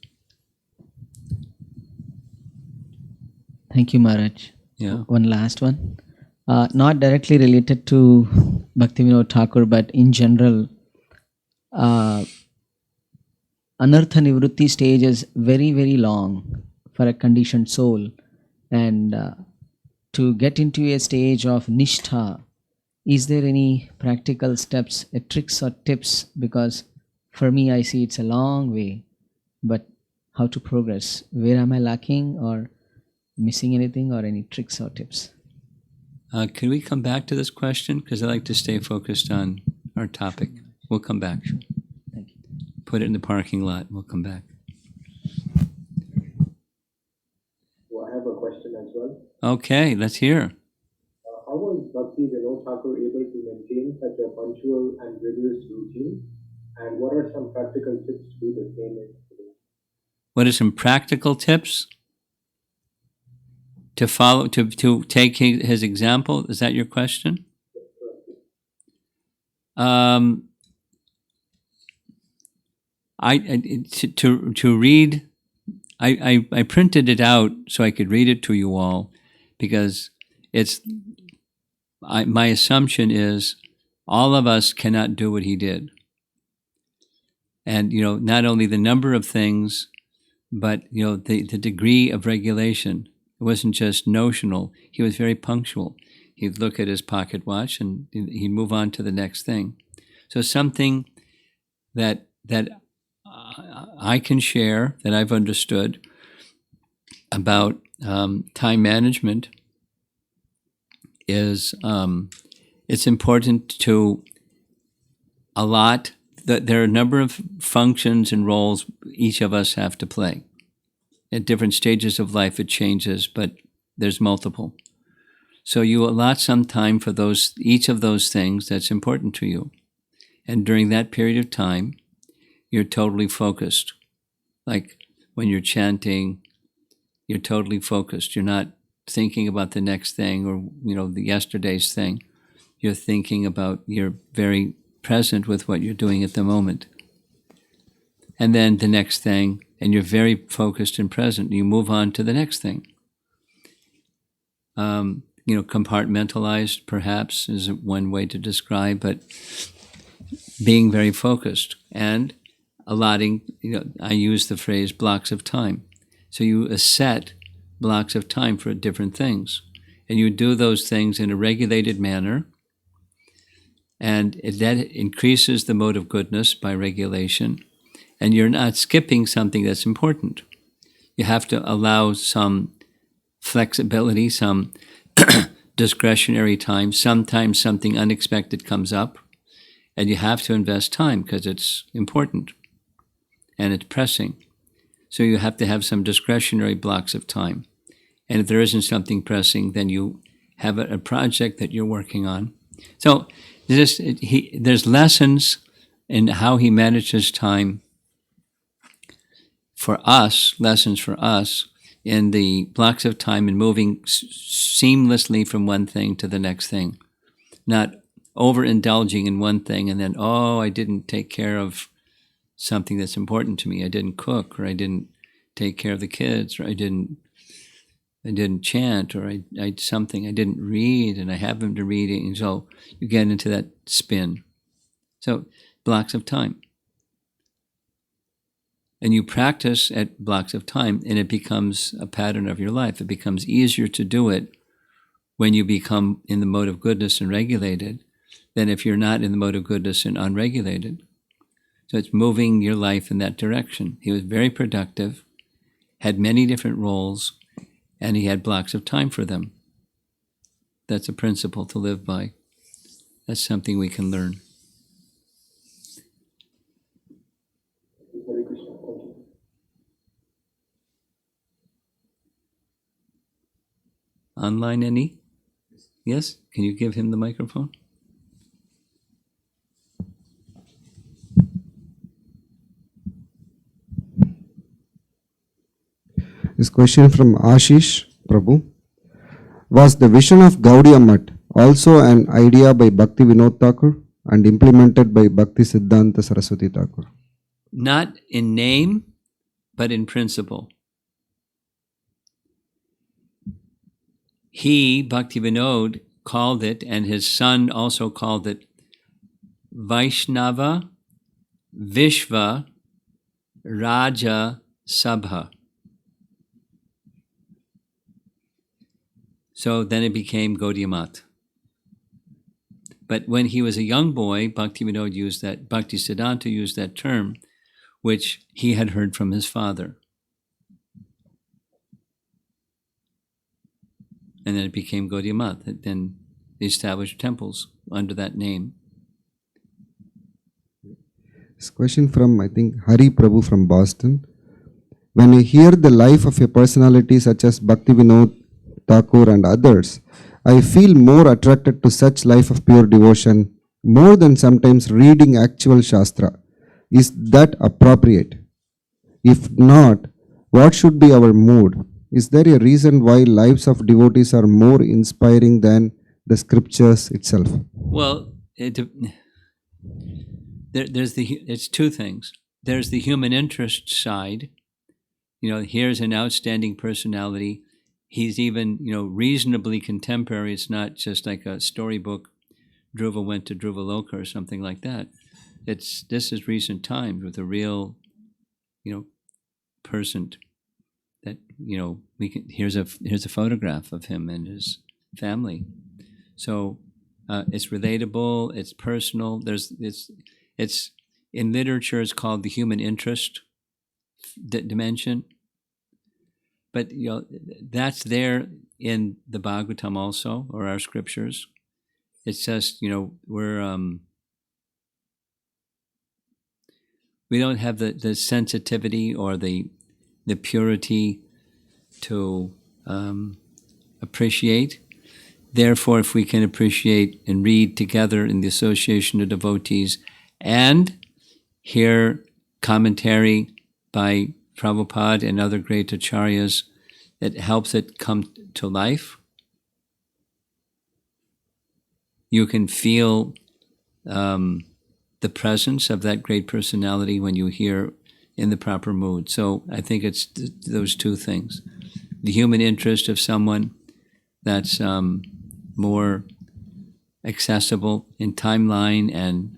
Thank you, Maharaj. Yeah. One last one. Not directly related to Bhaktivinoda Thakur, but in general, Anartha Nivrutti stage is very, very long for a conditioned soul. And to get into a stage of Nishtha, is there any practical steps, tricks or tips? Because for me, I see it's a long way, but how to progress? Where am I lacking or missing anything, or any tricks or tips? Can we come back to this question? Because I like to stay focused on our topic. We'll come back. Thank you. Put it in the parking lot. We'll come back. Okay, let's hear. How was Bhaktivinoda Thakur able to maintain such a punctual and rigorous routine? And what are some practical tips to do the same in today? What are some practical tips to follow, to take his example? Is that your question? To read, I printed it out so I could read it to you all, because my assumption is all of us cannot do what he did. And, not only the number of things, but, the degree of regulation. It wasn't just notional. He was very punctual. He'd look at his pocket watch and he'd move on to the next thing. So something that I can share, that I've understood about time management, is it's important to allot that there are a number of functions and roles each of us have to play. At different stages of life it changes, but there's multiple. So you allot some time for each of those things that's important to you. And during that period of time, you're totally focused. Like when you're chanting, you're totally focused. You're not thinking about the next thing or, the yesterday's thing. You're you're very present with what you're doing at the moment. And then the next thing, and you're very focused and present. You move on to the next thing. Compartmentalized perhaps is one way to describe, but being very focused and allotting, I use the phrase blocks of time. So you set blocks of time for different things, and you do those things in a regulated manner, and that increases the mode of goodness by regulation, and you're not skipping something that's important. You have to allow some flexibility, some discretionary time. Sometimes something unexpected comes up, and you have to invest time because it's important and it's pressing. So you have to have some discretionary blocks of time. And if there isn't something pressing, then you have a project that you're working on. So there's lessons in how he manages time for us, lessons for us in the blocks of time and moving seamlessly from one thing to the next thing, not overindulging in one thing and then, I didn't take care of something that's important to me. I didn't cook, or I didn't take care of the kids, or I didn't chant, or I didn't read, and I haven't been reading. And so you get into that spin. So blocks of time. And you practice at blocks of time, and it becomes a pattern of your life. It becomes easier to do it when you become in the mode of goodness and regulated than if you're not in the mode of goodness and unregulated. So it's moving your life in that direction. He was very productive, had many different roles, and he had blocks of time for them. That's a principle to live by. That's something we can learn. Hare Krishna. Thank you. Online, any? Yes? Can you give him the microphone? This question from Ashish Prabhu. Was the vision of Gaudiya Math also an idea by Bhaktivinoda Thakur and implemented by Bhakti Siddhanta Saraswati Thakur? Not in name, but in principle. He, Bhaktivinoda, called it, and his son also called it, Vaishnava Vishva Raja Sabha. So then it became Gaudiya Math. But when he was a young boy, Bhaktivinoda used that, Bhakti Siddhanta used that term, which he had heard from his father. And then it became Gaudiya Math. Then they established temples under that name. This question from, I think, Hari Prabhu from Boston. When you hear the life of a personality such as Bhaktivinoda Thakur and others, I feel more attracted to such life of pure devotion more than sometimes reading actual Shastra. Is that appropriate? If not, what should be our mood? Is there a reason why lives of devotees are more inspiring than the scriptures itself? Well, it's two things. There's the human interest side. Here's an outstanding personality. He's even, reasonably contemporary. It's not just like a storybook. Dhruva went to Dhruvaloka or something like that. This is recent times with a real, person that here's a photograph of him and his family. So it's relatable. It's personal. It's in literature. It's called the human interest dimension. But that's there in the Bhagavatam also, or our scriptures. It's just we don't have the sensitivity or the purity to appreciate. Therefore, if we can appreciate and read together in the association of devotees and hear commentary by Prabhupada and other great acharyas, it helps it come to life. You can feel the presence of that great personality when you hear in the proper mood. So I think it's those two things. The human interest of someone that's more accessible in timeline and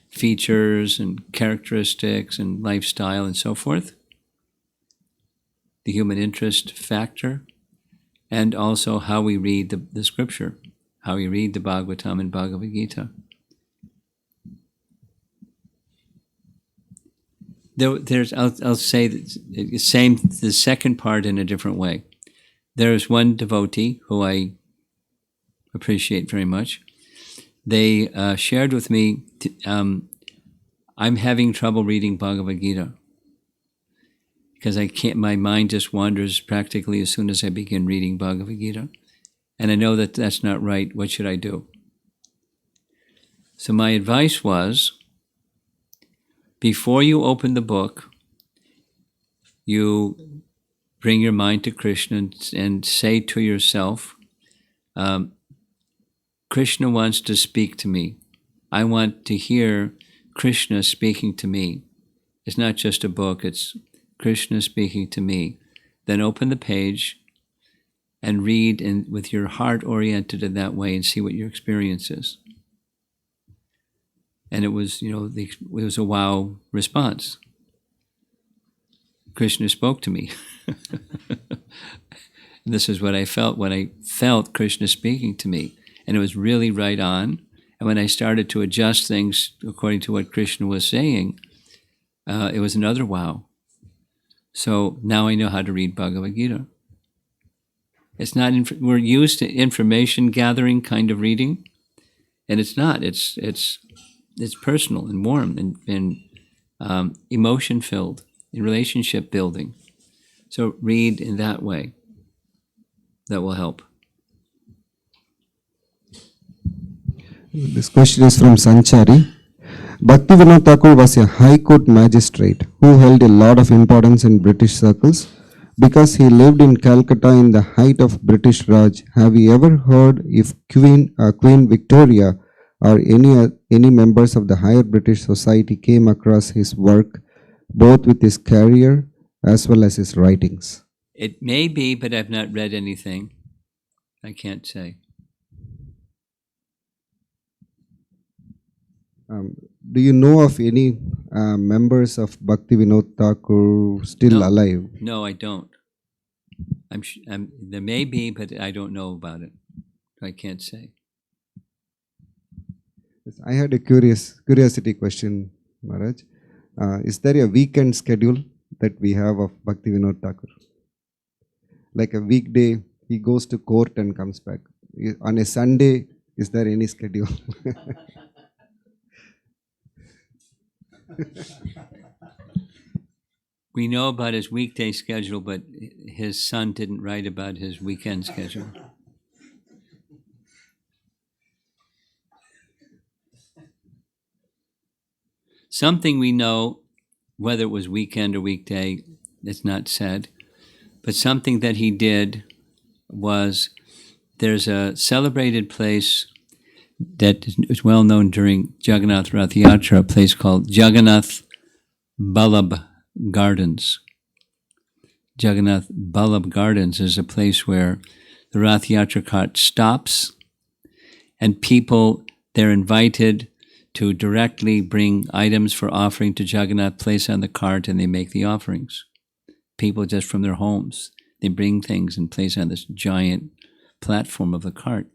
features and characteristics and lifestyle and so forth. The human interest factor, and also how we read the scripture, how we read the Bhagavatam and Bhagavad Gita. I'll say the second part in a different way. There's one devotee who I appreciate very much. They shared with me, I'm having trouble reading Bhagavad Gita because I can't. My mind just wanders practically as soon as I begin reading Bhagavad Gita, and I know that that's not right. What should I do? So my advice was, before you open the book, you bring your mind to Krishna and say to yourself, Krishna wants to speak to me. I want to hear Krishna speaking to me. It's not just a book, it's Krishna speaking to me. Then open the page and read with your heart oriented in that way and see what your experience is. And it was, it was a wow response. Krishna spoke to me. This is what I felt when I felt Krishna speaking to me. And it was really right on. And when I started to adjust things according to what Krishna was saying, it was another wow. So now I know how to read Bhagavad Gita. It's not, we're used to information gathering kind of reading, and it's not. It's personal and warm and emotion filled and relationship building. So read in that way. That will help. This question is from Sanchari. Bhaktivinoda Thakur was a High Court magistrate who held a lot of importance in British circles because he lived in Calcutta in the height of British Raj. Have you ever heard if Queen Victoria or any members of the higher British society came across his work, both with his career as well as his writings? It may be, but I've not read anything. I can't say. Do you know of any members of Bhaktivinoda Thakur still alive? No, I don't. There may be, but I don't know about it. I can't say. Yes, I had a curiosity question, Maharaj. Is there a weekend schedule that we have of Bhaktivinoda Thakur? Like a weekday, he goes to court and comes back. On a Sunday, is there any schedule? We know about his weekday schedule, but his son didn't write about his weekend schedule. Something we know, whether it was weekend or weekday, it's not said, but something that he did was, there's a celebrated place that is well known during Jagannath Rath Yatra, a place called Jagannath Ballabh Gardens. Jagannath Ballabh Gardens is a place where the Rath Yatra cart stops, and people, they're invited to directly bring items for offering to Jagannath, place on the cart, and they make the offerings. People just from their homes, they bring things and place on this giant platform of the cart,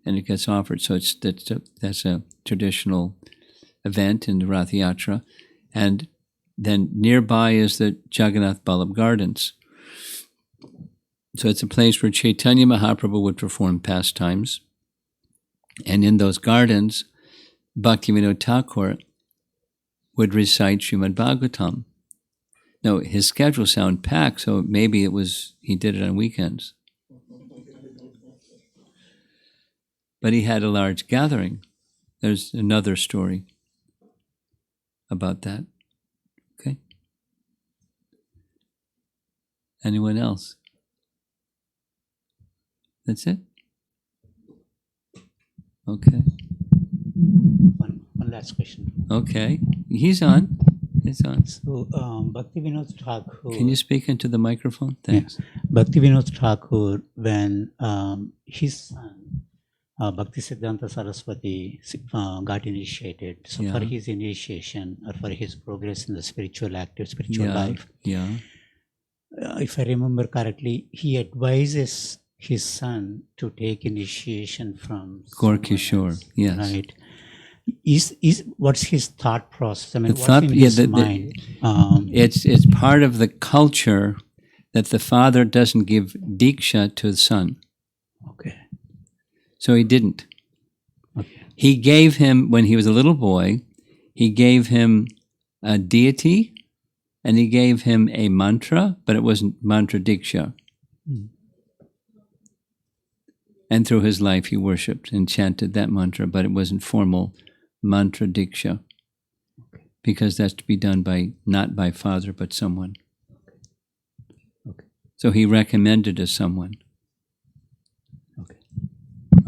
and it gets offered. So that's a traditional event in the Rath Yatra. And then nearby is the Jagannath Ballabh Gardens. So it's a place where Chaitanya Mahaprabhu would perform pastimes. And in those gardens, Bhaktivinoda Thakur would recite Srimad Bhagavatam. Now, his schedule sounded packed, so maybe he did it on weekends. But he had a large gathering. There's another story about that. Okay. Anyone else? That's it? Okay. One last question. Okay. He's on. He's on. So, Bhaktivinoda Thakur. Can you speak into the microphone? Thanks. Bhaktivinoda Thakur, when his son, Bhaktisiddhanta Saraswati, got initiated, so Yeah. for his initiation or for his progress in the spiritual life, Yeah. if I remember correctly, he advises his son to take initiation from Gaur someone Kishore, else, yes. right? Is what's his thought process? I mean, The what's thought- in yeah, his mind? It's part of the culture that the father doesn't give diksha to the son. Okay. So he didn't. Okay. He gave him, when he was a little boy, he gave him a deity and he gave him a mantra, but it wasn't mantra diksha. Mm. And through his life he worshipped and chanted that mantra, but it wasn't formal mantra diksha. Okay. Because that's to be done not by father, but someone. Okay. So he recommended to someone. Okay.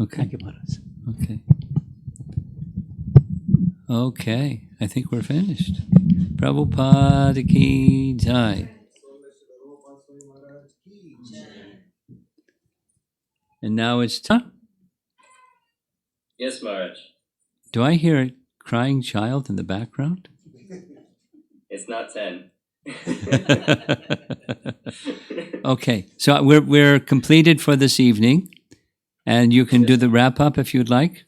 Okay. Thank you, Maharaj. Okay. Okay. I think we're finished. Prabhupada ki jai. And now it's time. Yes, Maharaj. Do I hear a crying child in the background? It's not 10. Okay, so we're completed for this evening, and you can do the wrap up if you'd like.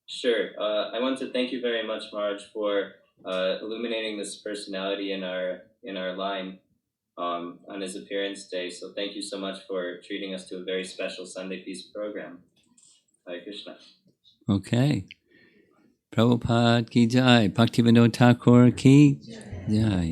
Sure. I want to thank you very much, Maharaj, for illuminating this personality in our line on his appearance day. So thank you so much for treating us to a very special Sunday Peace program. Hare Krishna. Okay. Prabhupada ki jai. Bhaktivinoda Thakur ki jai.